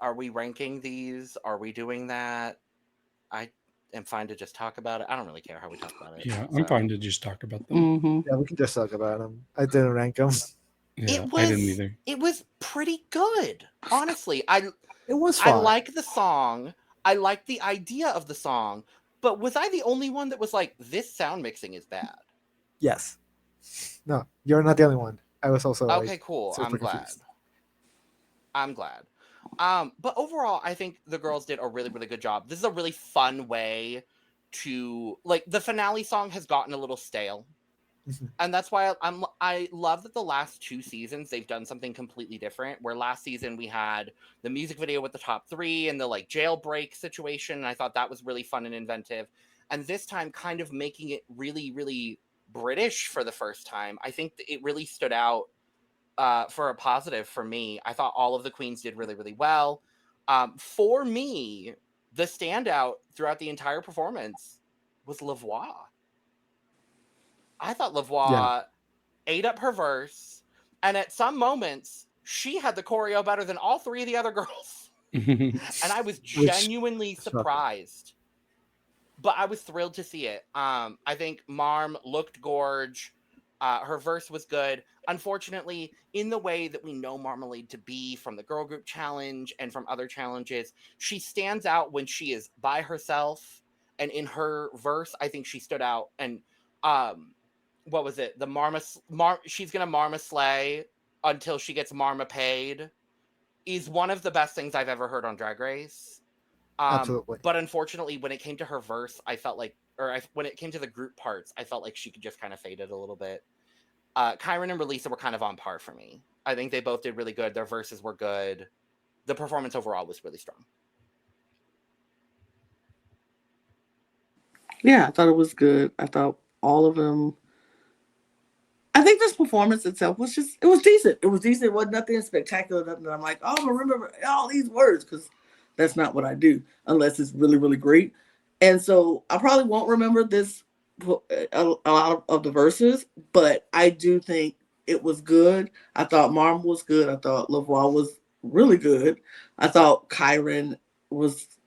Are we ranking these? Are we doing that? I am fine to just talk about it. I don't really care how we talk about it.
Yeah,
so.
I'm fine to just talk about them.
Mm-hmm.
Yeah, we can just talk about them. I didn't rank them.
Yeah,
It
I didn't
was-
either.
It was pretty good, honestly.
It was
I
fun.
like the song. I like the idea of the song. But was I the only one that was like, this sound mixing is bad?
Yes. No, you're not the only one. I was also
Okay,
like,
cool.
super
I'm glad.
confused.
I'm glad. But overall, I think the girls did a really, really good job. This is a really fun way to like the finale song has gotten a little stale.
Mhm.
And that's why I love that the last 2 seasons they've done something completely different. Where last season we had the music video with the top 3 and the like jailbreak situation. And I thought that was really fun and inventive. And this time kind of making it really, really British for the first time. I think it really stood out for a positive for me. I thought all of the queens did really, really well. For me, the standout throughout the entire performance was Lavoie. I thought Lavoie ate up her verse, and at some moments, she had the choreo better than all three of the other girls. And I was genuinely surprised. But I was thrilled to see it. I think Marm looked gorge. Her verse was good. Unfortunately, in the way that we know Marmalade to be from the girl group challenge and from other challenges, she stands out when she is by herself. And in her verse, I think she stood out. And what was it? She's gonna Marma slay until she gets Marma paid is one of the best things I've ever heard on Drag Race.
Absolutely.
But unfortunately, when it came to her verse, I felt like, when it came to the group parts, I felt like she could just kind of fade it a little bit. Kyron and Releasa were kind of on par for me. I think they both did really good. Their verses were good. The performance overall was really strong.
Yeah, I thought it was good. I thought all of them. I think this performance itself was it was decent. It was decent. It wasn't nothing spectacular. Nothing that I'm like, oh, I remember all these words, because that's not what I do unless it's really, really great. And so I probably won't remember this a lot of the verses, but I do think it was good. I thought Marm was good. I thought Lavoie was really good. I thought Kyron was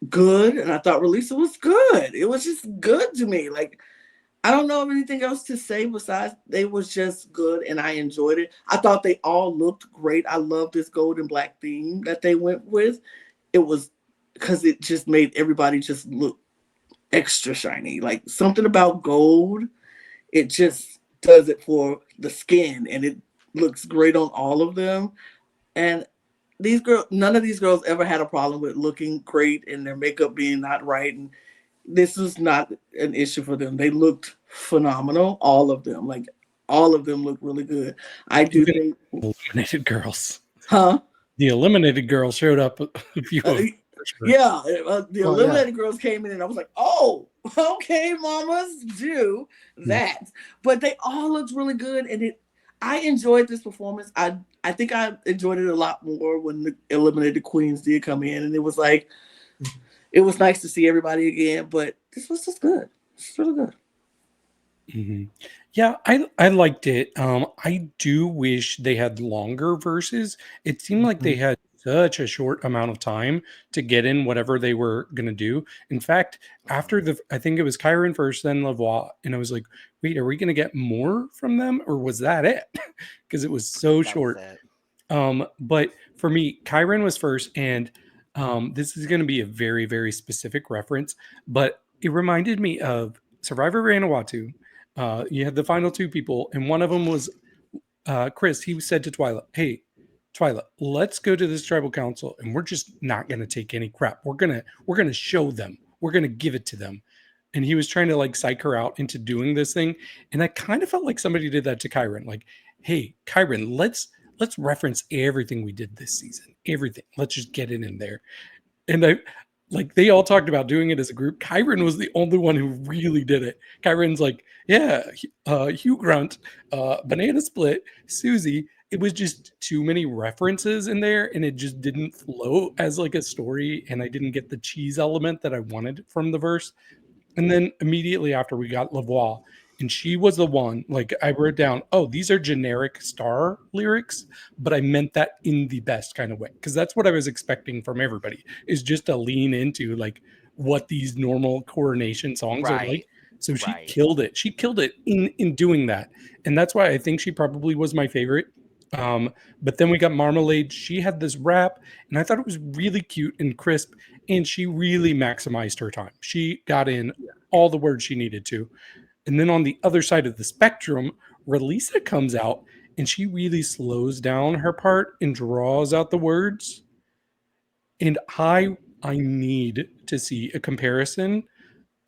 good, and I thought Releasa was good. It was just good to me. Like, I don't know of anything else to say besides they was just good, and I enjoyed it. I thought they all looked great. I love this gold and black theme that they went with. It was because it just made everybody just look extra shiny. Like, something about gold, it just does it for the skin, and it looks great on all of them. And these girls, none of these girls ever had a problem with looking great and their makeup being not right. And this is not an issue for them. They looked phenomenal, all of them. Like, all of them looked really good. I do think
eliminated girls.
Huh?
The eliminated girls showed up a few of them.
Yeah, the eliminated girls came in, and I was like, oh, okay, mamas do that. But they all looked really good, and I enjoyed this performance. I think I enjoyed it a lot more when the eliminated queens did come in, and it was like, it was nice to see everybody again, but this was just good. It's really good.
Mm-hmm. Yeah, I liked it. I do wish they had longer verses. It seemed like they had such a short amount of time to get in whatever they were going to do. In fact, after I think it was Kyron first, then Lavoie, and I was like, wait, are we going to get more from them, or was that it? Because it was so short. But for me, Kyron was first, and this is going to be a very, very specific reference, but it reminded me of Survivor Vanuatu. You had the final two people, and one of them was Chris. He said to Twyla, hey, Twyla, let's go to this tribal council, and we're just not going to take any crap. We're gonna show them. We're gonna give it to them. And he was trying to like psych her out into doing this thing, and I kind of felt like somebody did that to Kyron. Like, hey, Kyron, let's reference everything we did this season. Everything. Let's just get it in there. And they all talked about doing it as a group. Kyron was the only one who really did it. Kyron's like, yeah, Hugh Grunt, Banana Split, Susie. It was just too many references in there, and it just didn't flow as like a story, and I didn't get the cheese element that I wanted from the verse. And then immediately after, we got Lavoie, and she was the one, like, I wrote down, oh, these are generic star lyrics, but I meant that in the best kind of way, because that's what I was expecting from everybody, is just to lean into like what these normal coronation songs are like. So she killed it. She killed it in doing that. And that's why I think she probably was my favorite. But then we got Marmalade. She had this rap, and I thought it was really cute and crisp, and she really maximized her time. She got in all the words she needed to. And then on the other side of the spectrum, Releasa comes out, and she really slows down her part and draws out the words. And I need to see a comparison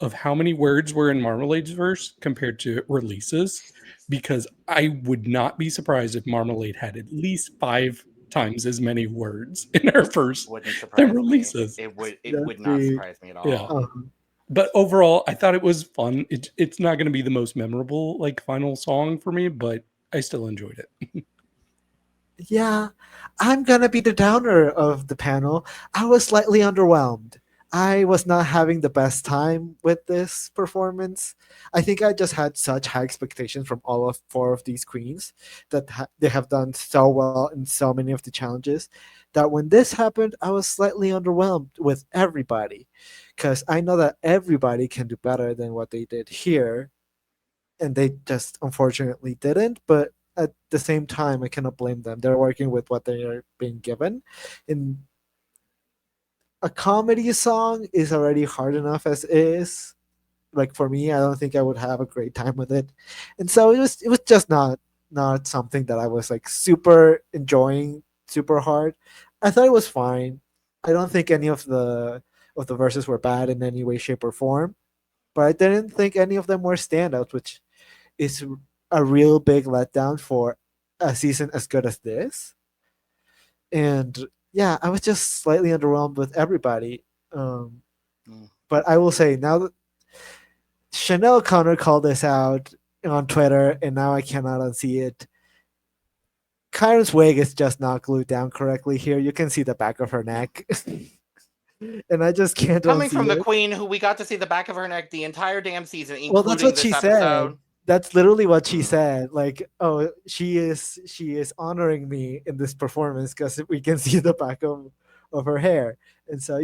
of how many words were in Marmalade's verse compared to Releasa's, because I would not be surprised if Marmalade had at least 5 times as many words in her verse than Releasa's.
It would not surprise me at all.
Yeah. But overall, I thought it was fun. It's not going to be the most memorable like final song for me, but I still enjoyed it.
Yeah, I'm gonna be the downer of the panel. I was slightly underwhelmed. I was not having the best time with this performance. I think I just had such high expectations from all of four of these queens that they have done so well in so many of the challenges that when this happened, I was slightly underwhelmed with everybody because I know that everybody can do better than what they did here, and they just unfortunately didn't. But at the same time, I cannot blame them. They're working with what they are being given. And a comedy song is already hard enough as is. Like for me, I don't think I would have a great time with it. And so it was just not something that I was like super enjoying super hard. I thought it was fine. I don't think any of the verses were bad in any way, shape, or form. But I didn't think any of them were standouts, which is a real big letdown for a season as good as this. And yeah, I was just slightly underwhelmed with everybody. Um,
Mm.
but I will say now that Chanel Connor called this out on Twitter, and now I cannot unsee it. Kyron's wig is just not glued down correctly here. You can see the back of her neck. And I just can't
Coming
unsee
from the
it.
queen who we got to see the back of her neck the entire damn season,
Well, that's
including
what
this
she
episode.
said. That's literally what she
Mm.
said. Like, oh, she is honoring me in this performance because we can see the back of her hair. And so,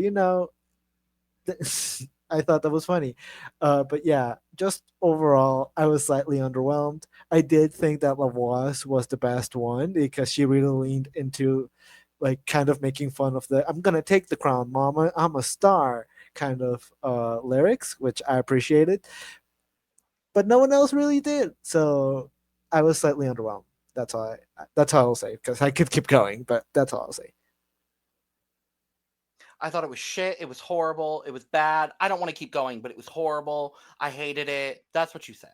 I thought that was funny. But yeah, just overall, I was slightly underwhelmed. I did think that Lavoie was the best one because she really leaned into like kind of making fun of the "I'm gonna take the crown, mama, I'm a star" kind of lyrics, which I appreciated. But no one else really did. So I was slightly underwhelmed. That's all I'll say because I could keep going, but that's all I'll say.
I thought it was shit. It was horrible. It was bad. I don't want to keep going, but it was horrible. I hated it. That's what you said.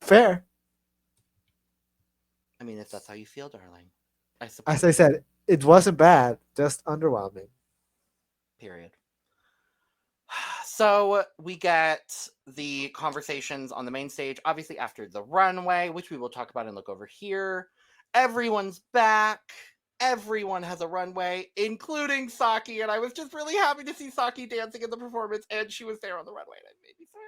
Fair.
I mean, if that's how you feel, darling. I suppose.
As I said, it wasn't bad, just underwhelming.
Period. So we get the conversations on the main stage, obviously after the runway, which we will talk about and look over here. Everyone's back. Everyone has a runway, including Saki, and I was just really happy to see Saki dancing in the performance, and she was there on the runway, and it made me so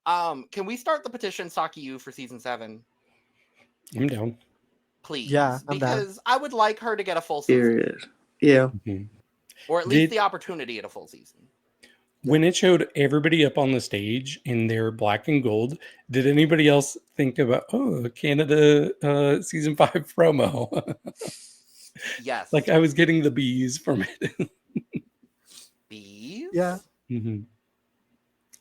happy. Can we start the petition Saki U for season 7?
I'm down.
Please.
Yeah, I'm down.
Because I would like her to get a full season.
Period. Yeah.
Mhm.
Or at least the opportunity at a full season.
When it showed everybody up on the stage in their black and gold, did anybody else think about, Canada season 5 promo?
Yes.
Like I was getting the bees from it.
Bees?
Yeah.
Mhm.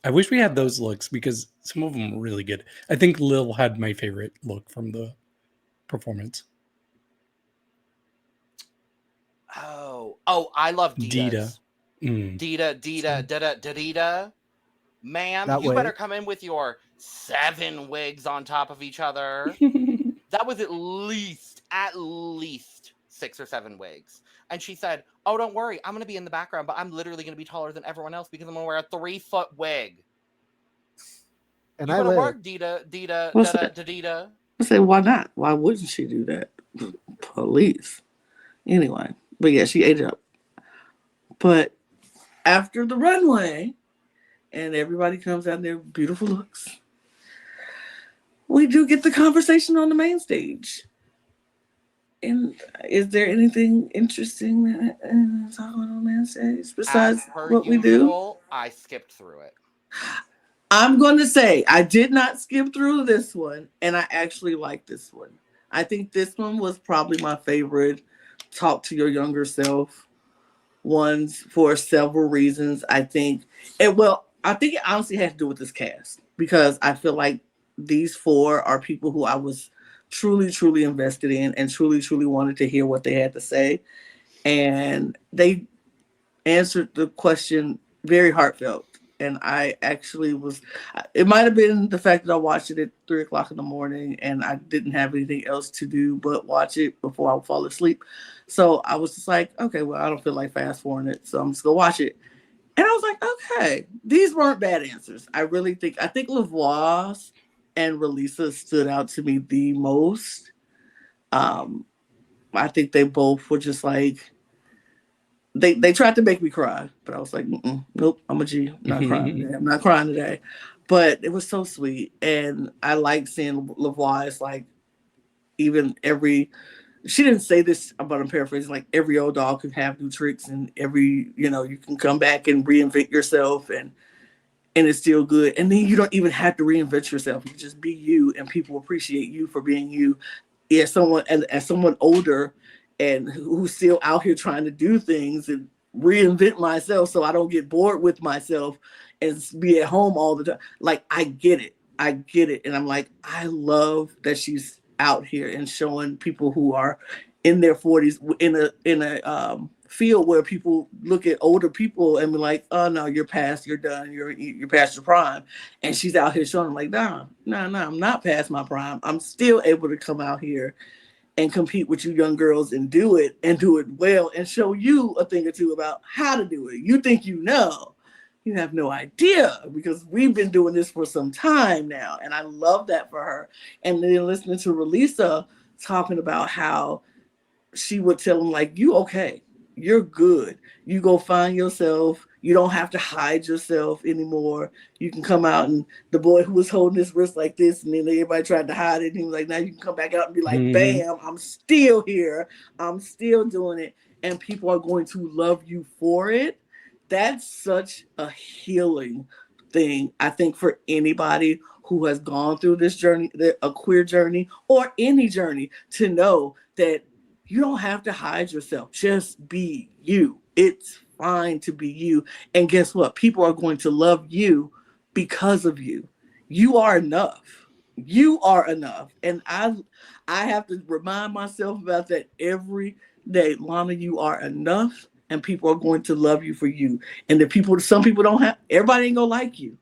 I wish we had those looks because some of them were really good. I think Lil had my favorite look from the performance.
Oh, I love Dita's. Dita. Ma'am,
That
you better
wig.
come in with your 7 wigs on top of each other. That was at least 6 or 7 wigs. And she said, oh, don't worry, I'm going to be in the background, but I'm literally going to be taller than everyone else because I'm going to wear a 3-foot wig.
And
You
I
going to
live.
work, Dita.
What's that? I say, why not? Why wouldn't she do that? Police. Anyway, but yeah, she ate it up. But after the runway, and everybody comes out in their beautiful looks, we do get the conversation on the main stage. And is there anything interesting that talk on the main stage besides what we do?
I skipped through it.
I'm going to say I did not skip through this one, and I actually like this one. I think this one was probably my favorite talk to your younger self ones for several reasons. I think it honestly has to do with this cast because I feel like these 4 are people who I was truly, truly invested in and truly, truly wanted to hear what they had to say. And they answered the question very heartfelt. And I actually it might have been the fact that I watched it at 3:00 in the morning and I didn't have anything else to do but watch it before I would fall asleep. So I was just like, okay, well, I don't feel like fast forwarding it, so I'm just going to watch it. And I was like, okay, these weren't bad answers. I think Lavoie and Relisa stood out to me the most. I think they both were just like, they tried to make me cry, but I was like, nope, I'm a G. I'm not crying today. I'm not crying today. But it was so sweet. And I like seeing Lavoie as like, even she didn't say this, but I'm paraphrasing, like every old dog can have new tricks, and you can come back and reinvent yourself, and it's still good. And then you don't even have to reinvent yourself. You just be you, and people appreciate you for being you. As someone older and who's still out here trying to do things and reinvent myself so I don't get bored with myself and be at home all the time. Like, I get it. And I'm like, I love that she's out here and showing people who are in their 40s in a field where people look at older people and be like, oh no, you're past, you're done, you're past your prime. And she's out here showing them like, nah, I'm not past my prime. I'm still able to come out here and compete with you young girls and do it well and show you a thing or two about how to do it. You think you know. You have no idea, because we've been doing this for some time now. And I love that for her. And then listening to Relisa talking about how she would tell him, like, you okay, you're good. You go find yourself. You don't have to hide yourself anymore. You can come out. And the boy who was holding his wrist like this, and then everybody tried to hide it, and he was like, now you can come back out and be like, bam, I'm still here. I'm still doing it. And people are going to love you for it. That's such a healing thing, I think, for anybody who has gone through this journey, a queer journey or any journey, to know that you don't have to hide yourself. Just be you. It's fine to be you. And guess what? People are going to love you because of you. You are enough. You are enough. And I have to remind myself about that every day. Lana, you are enough. And people are going to love you for you. And some people don't have, everybody ain't gonna like you,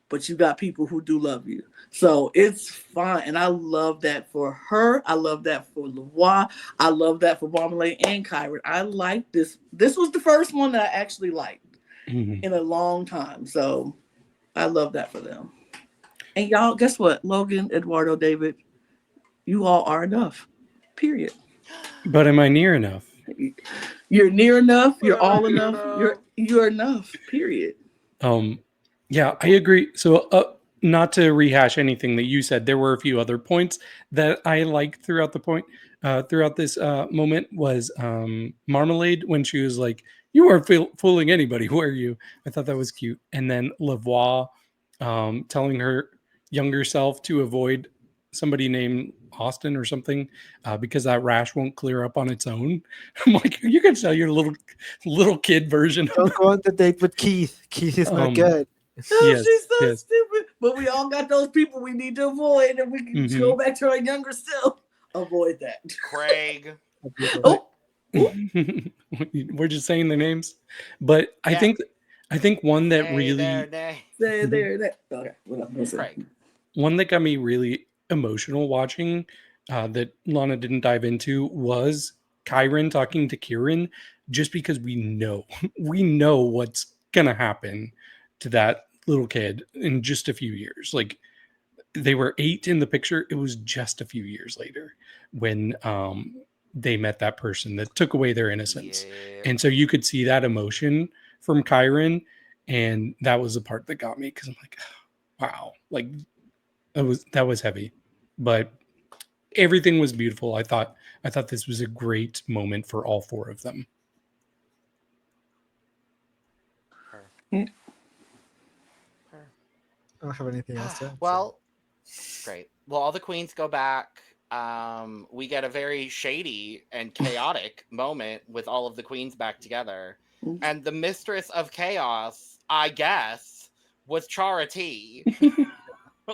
but you got people who do love you. So it's fine. And I love that for her. I love that for Lavoie. I love that for Marmalade and Kyron. I like this. This was the first one that I actually liked in a long time. So I love that for them. And y'all, guess what? Logan, Eduardo, David, you all are enough. Period.
But am I near enough?
You're near enough. You're all enough. You're enough. Period.
Yeah, I agree. So, not to rehash anything that you said, there were a few other points that I liked throughout this moment. Was Marmalade, when she was like, "You weren't fooling anybody, were you?" I thought that was cute. And then Lavoie telling her younger self to avoid somebody named Austin or something, because that rash won't clear up on its own. I'm like, you can sell your little kid version.
Don't go on the date with Keith. Keith is not good.
Yes, she's so stupid. But we all got those people we need to avoid, and we can go back to our younger self. Avoid that.
Craig.
We're just saying their names, but I think one that
Okay.
One that got me really emotional watching, that Lana didn't dive into, was Kyron talking to Kieran, just because we know what's gonna happen to that little kid in just a few years. Like, they were 8 in the picture. It was just a few years later when they met that person that took away their innocence. Yeah. And so you could see that emotion from Kyron, and that was the part that got me, because I'm like, wow, like that was heavy, but everything was beautiful. I thought this was a great moment for all 4 of them.
I don't have anything else to add.
Well, great. Well, all the queens go back. We get a very shady and chaotic moment with all of the queens back together. And the mistress of chaos, I guess, was Chara T.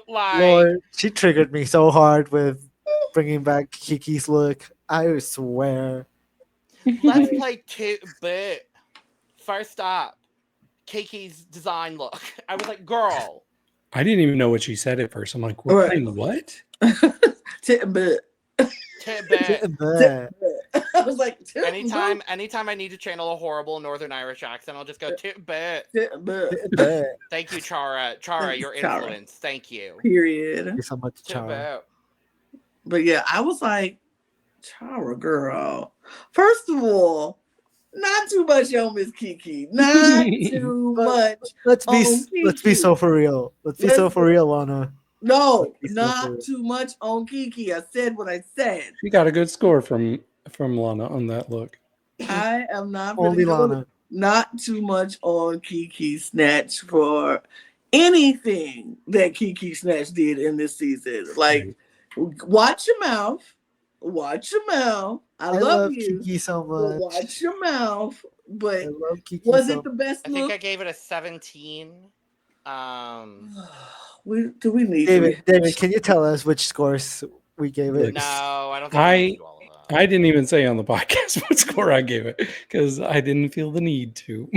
Lord, she triggered me so hard with bringing back Kiki's look. I swear.
Let's play 2, but first up, Kiki's design look. I was like, girl.
I didn't even know what she said at first. I'm like, we're playing what?
Tidbit. I was like,
anytime I need to channel a horrible Northern Irish accent, I'll just go Titbit.
Thank
Thank you, Chara. Chara, your
Chara.
influence. Thank you.
Period.
you so much, Chara.
Titbit.
But yeah, I was like, Chara, girl. First of all, not too much on Miss Kiki. Not too much.
Let's be
Kiki.
so for real. Let's be so for real, Lana.
No,
Let's be so for
not
real.
too much on Kiki. I said what I said.
She got a good score from Lana on that look.
I am not
Only
really
Lana.
not too much on Kiki Snatch for anything that Kiki Snatch did in this season. Like, watch your mouth. Watch your mouth. I love you.
Kiki so
But
much.
watch your mouth. But
I love Kiki
was
so
it the best
I think
look?
I gave it a 17.
Do we need
David, can you tell us which scores we gave it?
No, I don't think I need all of that.
I didn't even say on the podcast what score I gave it because I didn't feel the need to,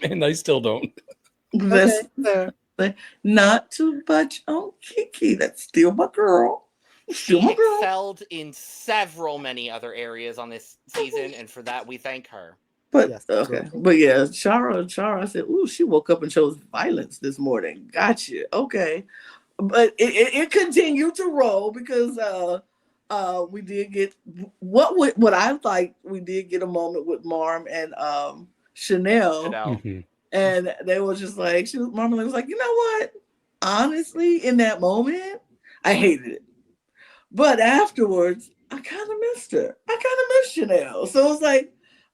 and I still don't.
That's
fair.
not too much on Kiki. That's still my girl. Still
She
my girl.
excelled in several many other areas on this season, and for that we thank her.
But
Yes,
okay,
absolutely.
but yeah, Chara. I said, "Ooh, she woke up and chose violence this morning." Gotcha. Okay, but it continued to roll because we did get what I like. We did get a moment with Marm and Chanel,
Mhm.
and they were just like, Marmalade was like, you know what? Honestly, in that moment, I hated it, but afterwards, I kind of missed her. I kind of missed Chanel, so it was like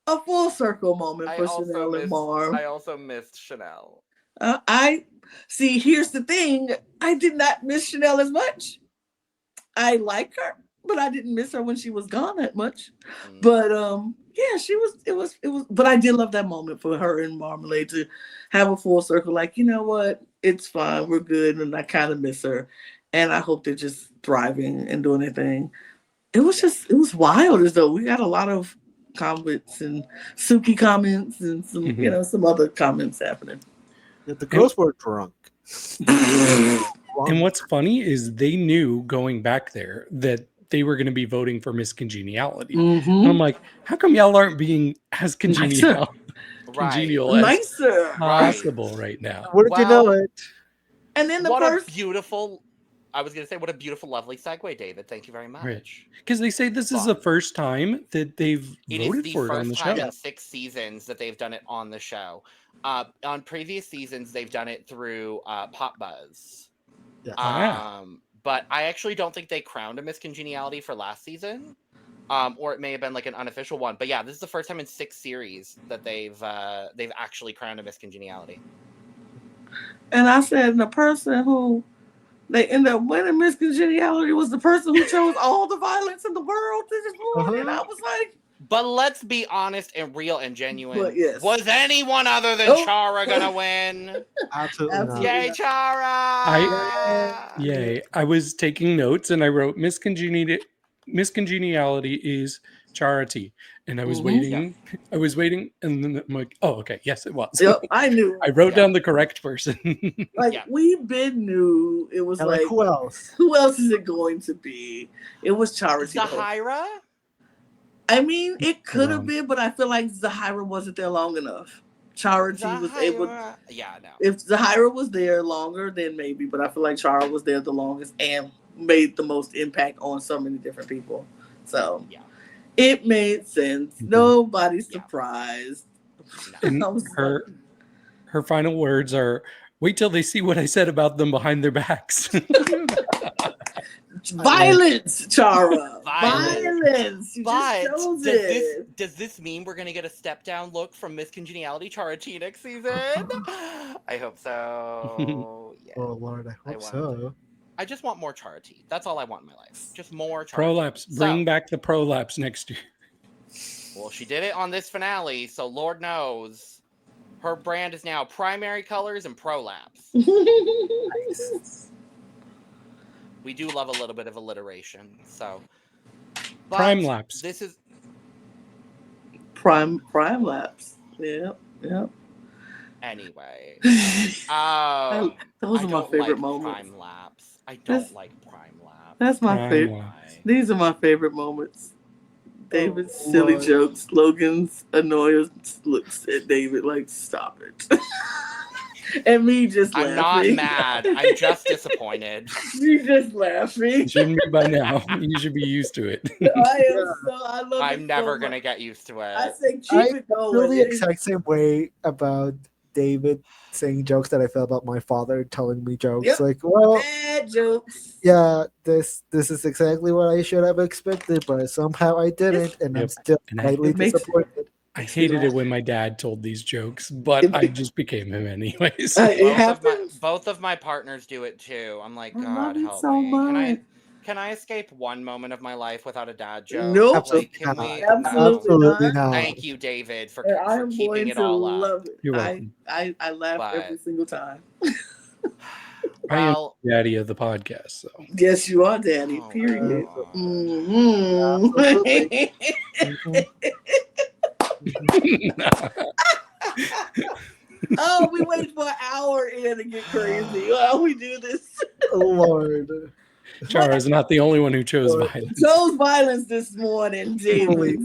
a full circle moment for Chanel and Marm.
I also missed Chanel.
I see. Here's the thing: I did not miss Chanel as much. I like her, but I didn't miss her when she was gone that much. But yeah, she was. It was. But I did love that moment for her and Marmalade to have a full circle. Like, you know what? It's fine. We're good, and I kind of miss her, and I hope they're just thriving and doing their thing. It was wild, as though we got a lot of comments and Suki comments and some some other comments happening.
Yeah, the girls were drunk.
And what's funny is they knew going back there that they were going to be voting for Miss Congeniality.
Mm-hmm.
And I'm like, how come y'all aren't being as congenial as
nicer
possible right now?
Wouldn't you know it?
And then
what a beautiful lovely segue, David. Thank you very much.
Because they say this is the first time that they've voted for it on the show.
It is the first time in 6 seasons that they've done it on the show. On previous seasons, they've done it through Pop Buzz.
Yeah.
But I actually don't think they crowned a Miss Congeniality for last season. Or it may have been like an unofficial one. But yeah, this is the first time in 6 series that they've actually crowned a Miss Congeniality.
And I said, the person who they end up winning Miss Congeniality was the person who chose all the violence in the world to this morning. And I was like,
but let's be honest and real and genuine.
But yes.
Was anyone other than Chara gonna win?
Absolutely not.
Yay, Chara!
Yay. I was taking notes and I wrote Miss Congeniality is Charity. And I was waiting. I was waiting, and then I'm like, "Oh, okay, yes, it was."
Yep, I knew.
I wrote down the correct person.
We been knew it was like
who else?
Who else is it going to be? It was Charity.
Zahira?
I mean, it could have been, but I feel like Zahira wasn't there long enough. Charity was able.
Yeah, no.
If Zahira was there longer, then maybe. But I feel like Chara was there the longest and made the most impact on so many different people. So yeah. It made sense. Nobody's surprised.
And her final words are, "Wait till they see what I said about them behind their backs."
Violence, Chara. Violence. You
but
just chose it.
Does this mean we're going to get a step down look from Miss Congeniality Chara T next season? I hope so. Yeah.
Oh, Lord, I hope so.
I just want more Chara T. That's all I want in my life. Just more Chara
Prolapse. Bring back the prolapse next year.
Well, she did it on this finale, so Lord knows. Her brand is now Primary Colors and Prolapse.
Nice.
We do love a little bit of alliteration, so.
Prime Lapse.
This is
Prime Lapse. Yep.
Anyway.
Those are my favorite moments.
Prime Lapse. I don't like Prime Lapse.
That's my favorite. These are my favorite moments. David's silly
Lord.
jokes. Logan's annoyance looks at David like, stop it. And me just
I'm
laughing.
not mad. I'm just disappointed.
Me just laughing.
You shouldn't be by now. You should be used to it.
I love it.
I'm never
so
gonna
much.
get used to
I
it.
say keep
I
it going.
feel the
It is-
exact same way about David saying jokes that I felt about my father telling me jokes.
Yep.
Like, well,
bad jokes.
yeah, this is exactly what I should have expected, but somehow I didn't, and I'm
Yep.
still
And I-
slightly
It makes-
disappointed.
I hated it when my dad told these jokes, but I just became him anyways.
It happens.
Both of my partners do it too. I'm like,
I
God
love it
help
so
me.
much.
Can I escape one moment of my life without a dad joke?
Nope.
Like, can
Absolutely
we?
not.
Absolutely
Absolutely
not.
not.
Thank you, David, for
And I am
keeping
going
it
to
all up.
love it.
You're welcome.
I laugh
But-
every single time.
I am
Well,
daddy of the podcast, so
Yes, you are, Daddy.
Oh,
Period.
God.
Mhm. Oh, we wait for an hour in to get crazy. Oh, we do this.
Lord.
Chara is not the only one who chose
Lord.
violence.
Chose violence this morning, David.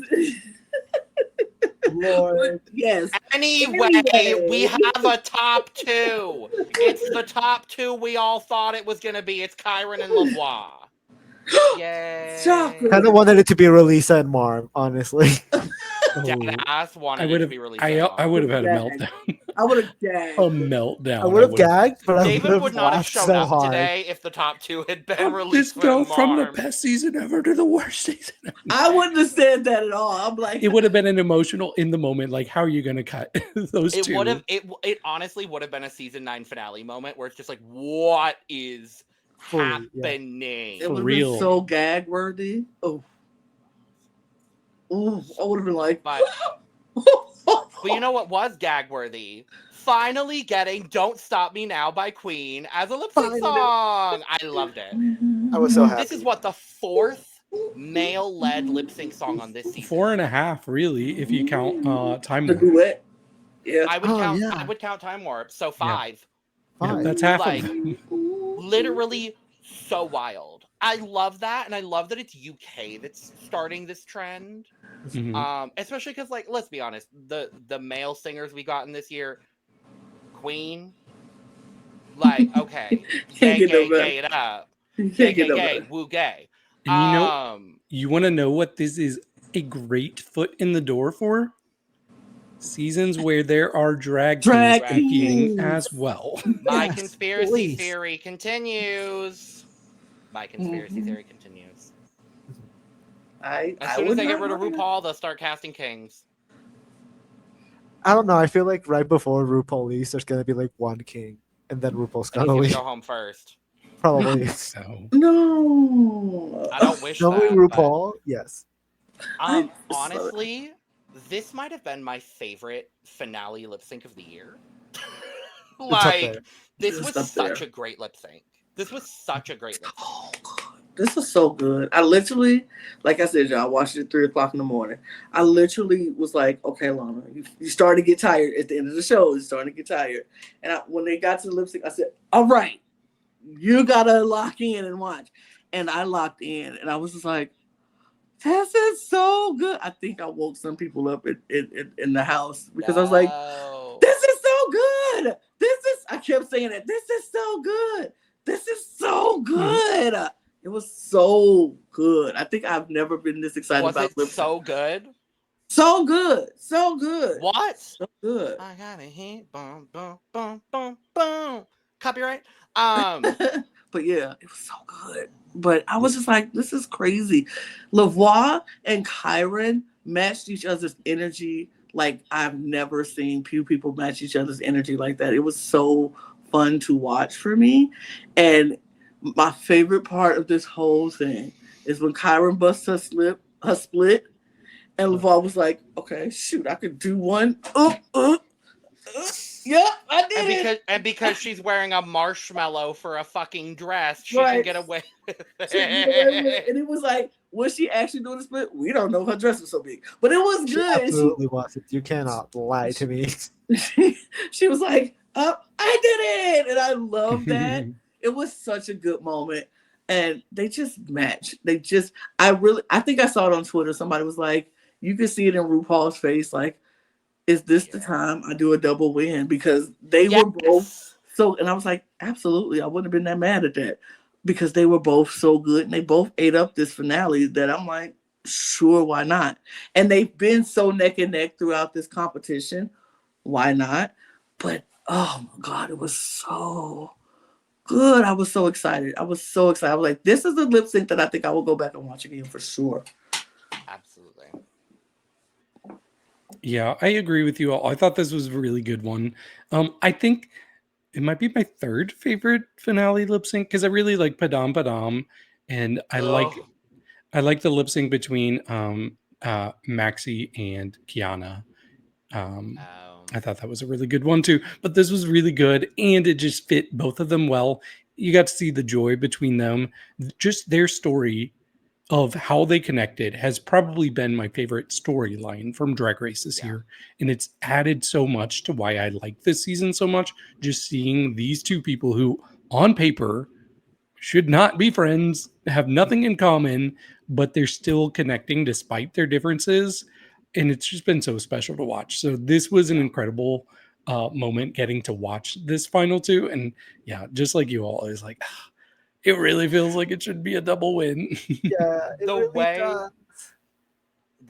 Lord.
Yes.
anyway,
Anyway.
we have a top two. It's the top two we all thought it was gonna be. It's Kyron and Lavoie. Yay!
Chocolate.
Kind of wanted it to be Relisa and Marm, honestly.
Oh,
Deadass wanted
I
it
would
to
have.
be released.
I would have had a
Yeah.
meltdown.
I would have gagged.
A meltdown.
I would have gagged, but I
David
would
would
have
not have
laughed
showed
so
up
hard.
today if the top two had been
Let's
released.
go
with
from the
Marm.
best season ever to the worst season ever.
I wouldn't have said that at all. I'm like,
It would have been an emotional in the moment. Like, how are you going to cut those
It
two?
would have. It honestly would have been a season 9 finale moment where it's just like, what is
Fully, yeah.
happening?
it
For
would have
real.
been so gag worthy. Oh. Ooh, I would have been like,
But you know what was gag worthy? Finally getting "Don't Stop Me Now" by Queen as a lip sync
Finally.
song. I loved it.
I was so happy.
This is what the 4th male-led lip sync song on this season.
4.5, really, if you count Time
the
Warp.
duet. Yeah.
I would
Oh,
count.
yeah.
I would count Time Warp. So 5.
Yeah,
Fine.
that's half
Like-
of them.
Literally so wild. I love that, and I love that it's UK that's starting this trend.
Mhm.
Especially because, like, let's be honest, the male singers we got in this year, Queen, like, okay,
Can't
gay,
get no
gay,
better.
gay it up,
You
gay,
can't get
gay,
no
gay,
better.
woo, gay.
And you want to know what this is a great foot in the door for? Seasons where there are drag
Drag
kings competing
kings.
as well.
My
Yes,
conspiracy
please.
theory continues. My conspiracy
Mhm.
theory continues.
I
As soon as
would
they get
not
rid of
mind.
RuPaul, they'll start casting kings.
I don't know. I feel like right before RuPaul leaves, there's gonna be like one king, and then RuPaul's
And he's
gonna
gonna
leave.
go home first.
Probably.
So
No.
I don't wish
Knowing
that. but-
RuPaul, yes.
I-
Honestly, this might have been my favorite finale lip sync of the year.
It's up
like,
there.
this
It's
was
up
such
there.
a great lip sync. This was such a great lip sync.
Oh, God. This was so good. I literally, like I said, y'all, I watched it at 3:00 in the morning. I literally was like, okay, Lana, you starting to get tired at the end of the show. You're starting to get tired. And when they got to the lip sync, I said, all right, you got to lock in and watch. And I locked in, and I was just like, this is so good. I think I woke some people up in the house because I was like,
No.
this is so good. I kept saying it. This is so good. This is so good. It was so good. I think I've never been this excited
was
about
it
lip sync.
so good?
So good. So good.
What?
So good.
I got a hit. Boom, boom, boom, boom, boom. Copyright.
But yeah, it was so good. But I was just like, this is crazy. Lavoie and Kyron matched each other's energy like I've never seen few people match each other's energy like that. It was so fun to watch for me. And my favorite part of this whole thing is when Kyron busts her split, and Lavoie was like, okay, shoot, I could do one. Yep, I did it.
Because she's wearing a marshmallow for a fucking dress, she
Right.
can get away with
She get away with it.
it.
And it was like, was she actually doing the split? We don't know. Her dress was so big, but it was
She
good.
absolutely wasn't. You cannot lie to me.
She was like, I did it, and I love that. It was such a good moment, and they just match. I think I saw it on Twitter. Somebody was like, you could see it in RuPaul's face, like, is this the time I do a double win? Because they were both so, and I was like, absolutely, I wouldn't have been that mad at that because they were both so good and they both ate up this finale that I'm like, sure, why not? And they've been so neck and neck throughout this competition. Why not? But oh my God, it was so good. I was so excited. I was like, this is a lip sync that I think I will go back and watch again for sure.
Absolutely.
Yeah, I agree with you all. I thought this was a really good one. I think it might be my third favorite finale lip sync because I really like Padam Padam, and I like the lip sync between Maxi and Kiana. I thought that was a really good one too, but this was really good and it just fit both of them well. You got to see the joy between them. Just their story of how they connected has probably been my favorite storyline from Drag Race this year. And it's added so much to why I like this season so much. Just seeing these two people who on paper should not be friends, have nothing in common, but they're still connecting despite their differences. And it's just been so special to watch. So this was an incredible moment getting to watch this final two. And yeah, just like you all, I was like, it really feels like it should be a double win.
Yeah,
the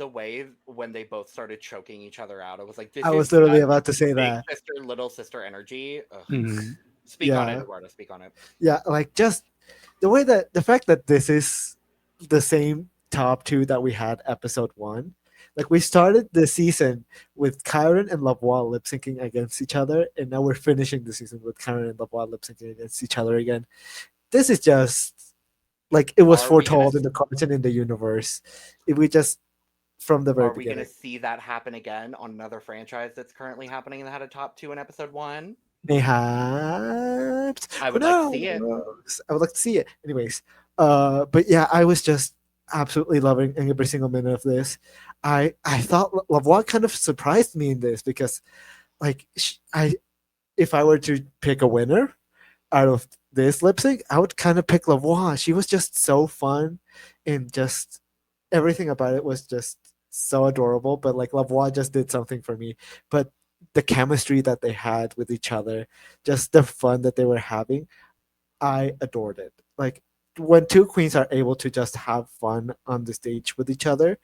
way when they both started choking each other out, I was like,
I was literally about to say that.
Big sister, little sister energy.
Mm-hmm.
Speak on it, Eduardo. Speak on it.
Yeah, like just the fact that this is the same top two that we had episode 1. Like we started the season with Kyron and Lavoie lip syncing against each other, and now we're finishing the season with Kyron and Lavoie lip syncing against each other again. This is just like it was foretold in the cards and in the universe. If we just from the very beginning.
Are we going to see that happen again on another franchise that's currently happening that had a top 2 in episode 1?
Mayhaps.
I would like to see it.
I would like to see it. Anyways, but yeah, I was just absolutely loving every single minute of this. I thought Lavoie kind of surprised me in this because, like, if I were to pick a winner out of this lip sync, I would kind of pick Lavoie. She was just so fun, and just everything about it was just so adorable. But like Lavoie just did something for me. But the chemistry that they had with each other, just the fun that they were having, I adored it. Like when two queens are able to just have fun on the stage with each other,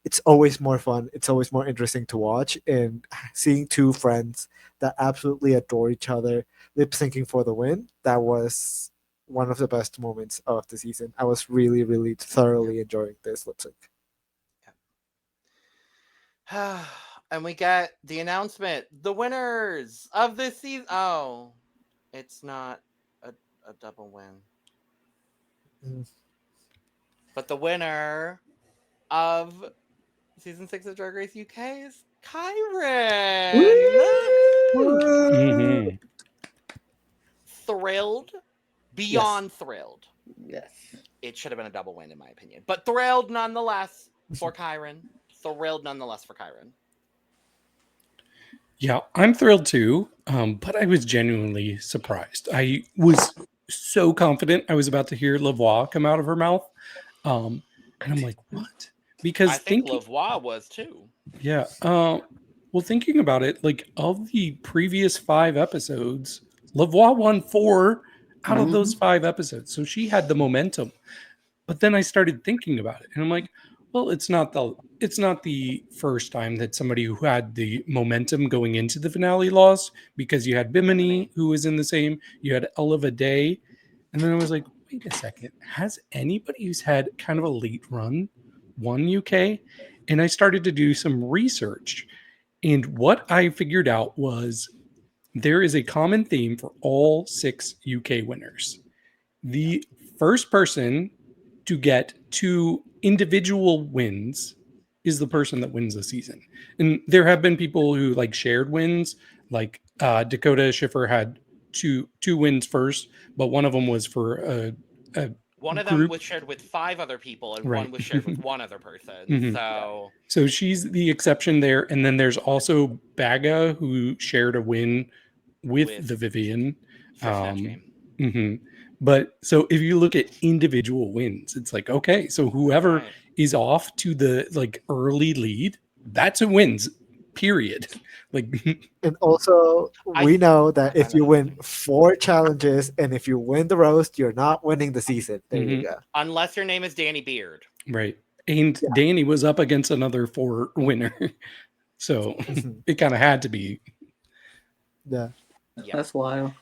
it's always more fun. It's always more interesting to watch. And seeing two friends that absolutely adore each other lip syncing for the win, that was one of the best moments of the season. I was really, really thoroughly enjoying this lip sync.
Yeah. And we get the announcement, the winners of this season. Oh, it's not a double win. But the winner of season 6 of Drag Race UK is Kyron.
Mm-hmm.
Thrilled, beyond thrilled.
Yes.
It should have been a double win in my opinion, but thrilled nonetheless for Kyron. Thrilled nonetheless for Kyron.
Yeah, I'm thrilled too, but I was genuinely surprised. I was so confident I was about to hear Lavoie come out of her mouth, and I'm like, what? Because
I think Lavoie was too.
Yeah. Well, thinking about it, like of the previous 5 episodes, Lavoie won 4 out of those 5 episodes, so she had the momentum. But then I started thinking about it, and I'm like, well, it's not the first time that somebody who had the momentum going into the finale lost, because you had Bimini who was in the same, you had Oliva Day, and then I was like, wait a second, has anybody who's had kind of a late run won UK? And I started to do some research, and what I figured out was there is a common theme for all 6 UK winners. The first person to get 2 individual wins is the person that wins the season. And there have been people who like shared wins, like Dakota Schiffer had two wins first, but one of them was for a
one of
group.
them was shared with 5 other people, and one was shared with one other person.
So she's the exception there. And then there's also Baga, who shared a win with the Vivian. But so if you look at individual wins, it's like, okay, so whoever
Right.
is off to the like early lead, that's who wins, period. Like,
And also,
I-
we know that
I
if
find
you
that
win 4 challenges and if you win the roast, you're not winning the season. There you
Mhm.
go.
Unless your name is Danny Beard.
right. And
Yeah.
Danny was up against another 4 winner. So it kind of had to be.
Yeah.
Yeah.
That's wild.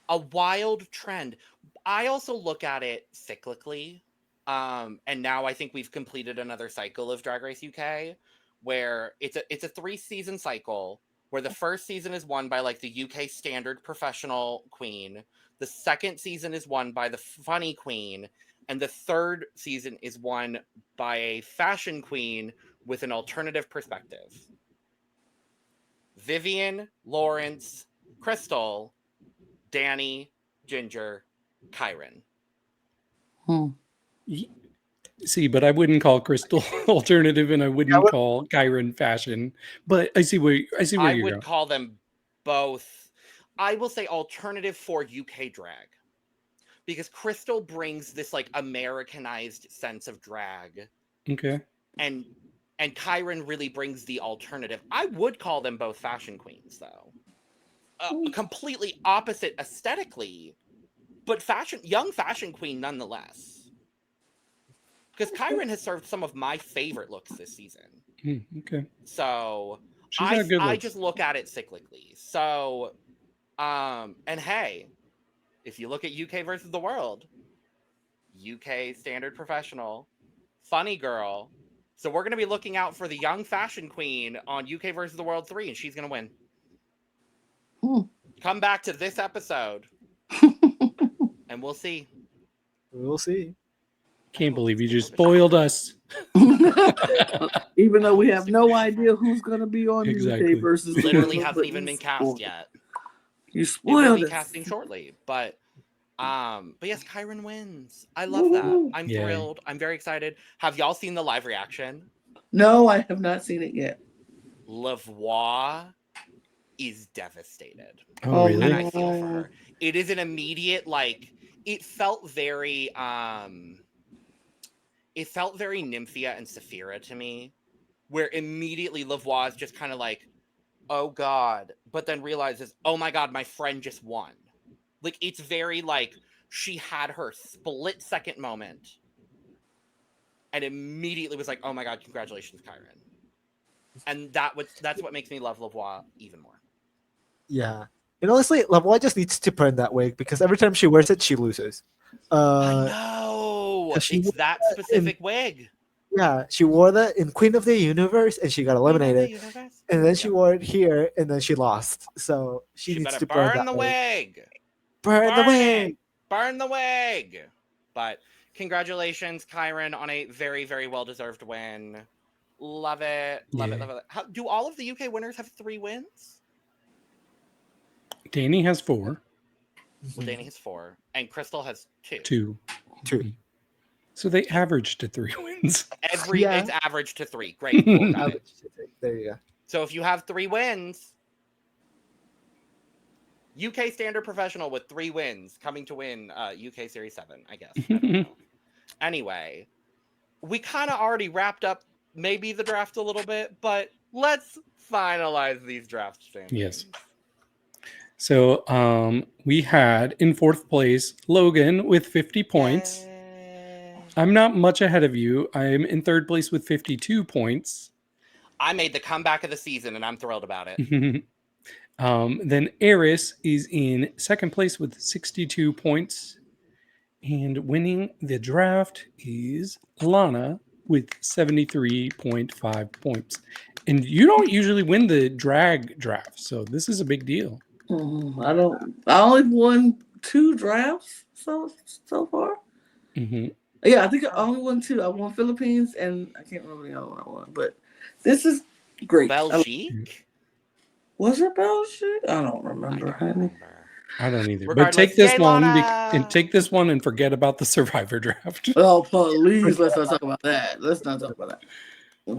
A wild trend. I also look at it cyclically. And now I think we've completed another cycle of Drag Race UK where it's a 3-season cycle where the first season is won by like the UK standard professional queen, the second season is won by the funny queen, and the third season is won by a fashion queen with an alternative perspective. Vivian, Lawrence, Crystal, Danny, Ginger, Kyron.
See, but I wouldn't call Crystal alternative, and I wouldn't
would-
call Kyron fashion. But I see where
I
you're
would
going.
call them both. I will say alternative for UK drag. Because Crystal brings this like Americanized sense of drag.
Okay.
And Kyron really brings the alternative. I would call them both fashion queens, though. Completely opposite aesthetically, but young fashion queen nonetheless. Because Kyron has served some of my favorite looks this season.
Okay.
So
She's got good
I
looks.
just look at it cyclically. So, and hey, if you look at UK versus the world, UK standard professional, funny girl. So we're going to be looking out for the young fashion queen on UK versus the world 3, and she's going to win. Come back to this episode, and we'll see.
We'll see.
Can't believe you just spoiled us.
Even though we have no idea who's gonna be on
Exactly.
UK versus the
Literally
world,
hasn't
but
even
you
been cast
spoiled-
yet.
You
It will
spoiled
be
us.
casting shortly, but yes, Kyron wins. I love that.
Woo.
I'm
Yay.
thrilled. I'm very excited. Have y'all seen the live reaction?
No, I have not seen it yet.
Lavoie is devastated.
Oh,
Oh,
really?
And I feel for her. It is an immediate, like, it felt very Nymphia and Saphira to me, where immediately Lavoie is just kind of like, oh God, but then realizes, oh my God, my friend just won. Like, it's very like, she had her split second moment and immediately was like, oh my God, congratulations, Kyron. And that's what makes me love Lavoie even more.
Yeah. And honestly, Lavoie just needs to burn that wig because every time she wears it, she loses.
I know!
'cause she
It's
wore
that
that
specific wig.
Yeah, she wore that in Queen of the Universe and she got eliminated. And then she wore it here and then she lost. So she needs
better
to burn
burn
that
the
wig.
wig.
Burn the
Burn
wig.
it. Burn the wig. But congratulations, Kyron, on a very, very well-deserved win. Love it. Love it.
Yeah.
Love it. Do all of the UK winners have 3 wins?
Danny has 4.
Well, Danny has 4. And Crystal has 2.
2.
2.
So they averaged to 3 wins.
Yeah.
It's average to 3. Great. Cool, got it.
There you go.
So if you have 3 wins, UK standard professional with 3 wins coming to win UK Series 7, I guess. I don't know. Anyway, we kind of already wrapped up maybe the draft a little bit, but let's finalize these draft standings.
Yes. So we had in 4th place Logan with 50 points.
Yay.
I'm not much ahead of you. I'm in 3rd place with 52 points.
I made the comeback of the season, and I'm thrilled about it.
Then Eris is in 2nd place with 62 points. And winning the draft is Lana with 73.5 points. And you don't usually win the drag draft, so this is a big deal.
I only won 2 drafts so far.
Mm-hmm.
Yeah, I think I only won 2. I won Philippines and I can't remember the other one I won, but this is great.
Belgique?
Was it Belgique? I don't remember, honey.
I don't either. But
Regardless,
take this
yay,
one
Lana!
and take this one and forget about the Survivor draft.
Oh, please, let's not talk about that. Let's not talk about that.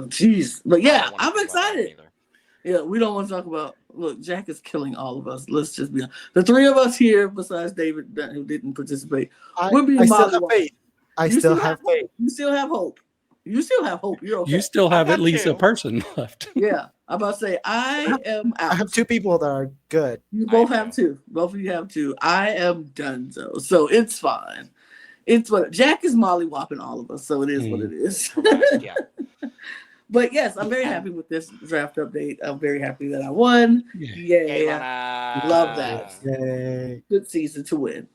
Jeez. But
I
yeah,
don't wanna
I'm
talk about that
excited.
either.
Yeah, we don't want to talk about Look, Jack is killing all of us. Let's just be honest. The three of us here, besides David, who didn't participate, we're being
I still
mollywopped.
have faith. I still have faith.
You still have hope. You still have hope. You're okay.
You still have
I
at
got
least a
two.
person left.
Yeah. I'm about to say, I am out.
I have two people that are good.
You both
I
have two. Both of you have two. I am done, so it's fine. It's what Jack is mollywopping all of us, so it is what it is.
Yeah.
But yes, I'm very happy with this draft update. I'm very happy that I won.
Yay,
Yeah.
Lana.
Love that.
Yay.
Good season to win.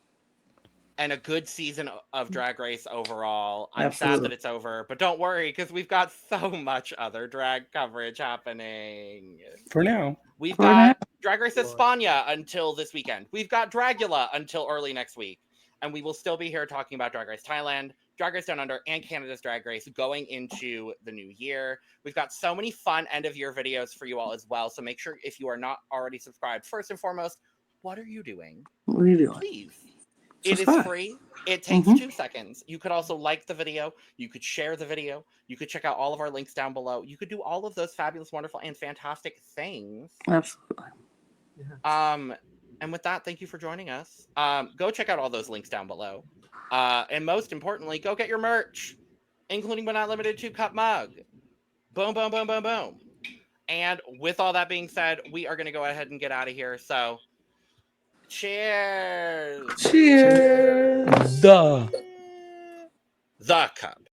And a good season of Drag Race overall. I'm sad
Absolutely.
that it's over, but don't worry because we've got so much other drag coverage happening.
For now.
We've
For
got
now.
Drag Race España until this weekend. We've got Dragula until early next week. And we will still be here talking about Drag Race Thailand, Drag Race Down Under, and Canada's Drag Race going into the new year. We've got so many fun end-of-year videos for you all as well. So make sure if you are not already subscribed, first and foremost, what are you doing?
What are you doing?
Please. It is
Subscribe.
free. It takes
Mhm.
2 seconds. You could also like the video. You could share the video. You could check out all of our links down below. You could do all of those fabulous, wonderful, and fantastic things.
Absolutely.
And with that, thank you for joining us. Go check out all those links down below. And most importantly, go get your merch, including but not limited to cup mug. Boom, boom, boom, boom, boom. And with all that being said, we are going to go ahead and get out of here. So, cheers.
Cheers.
The
The cup.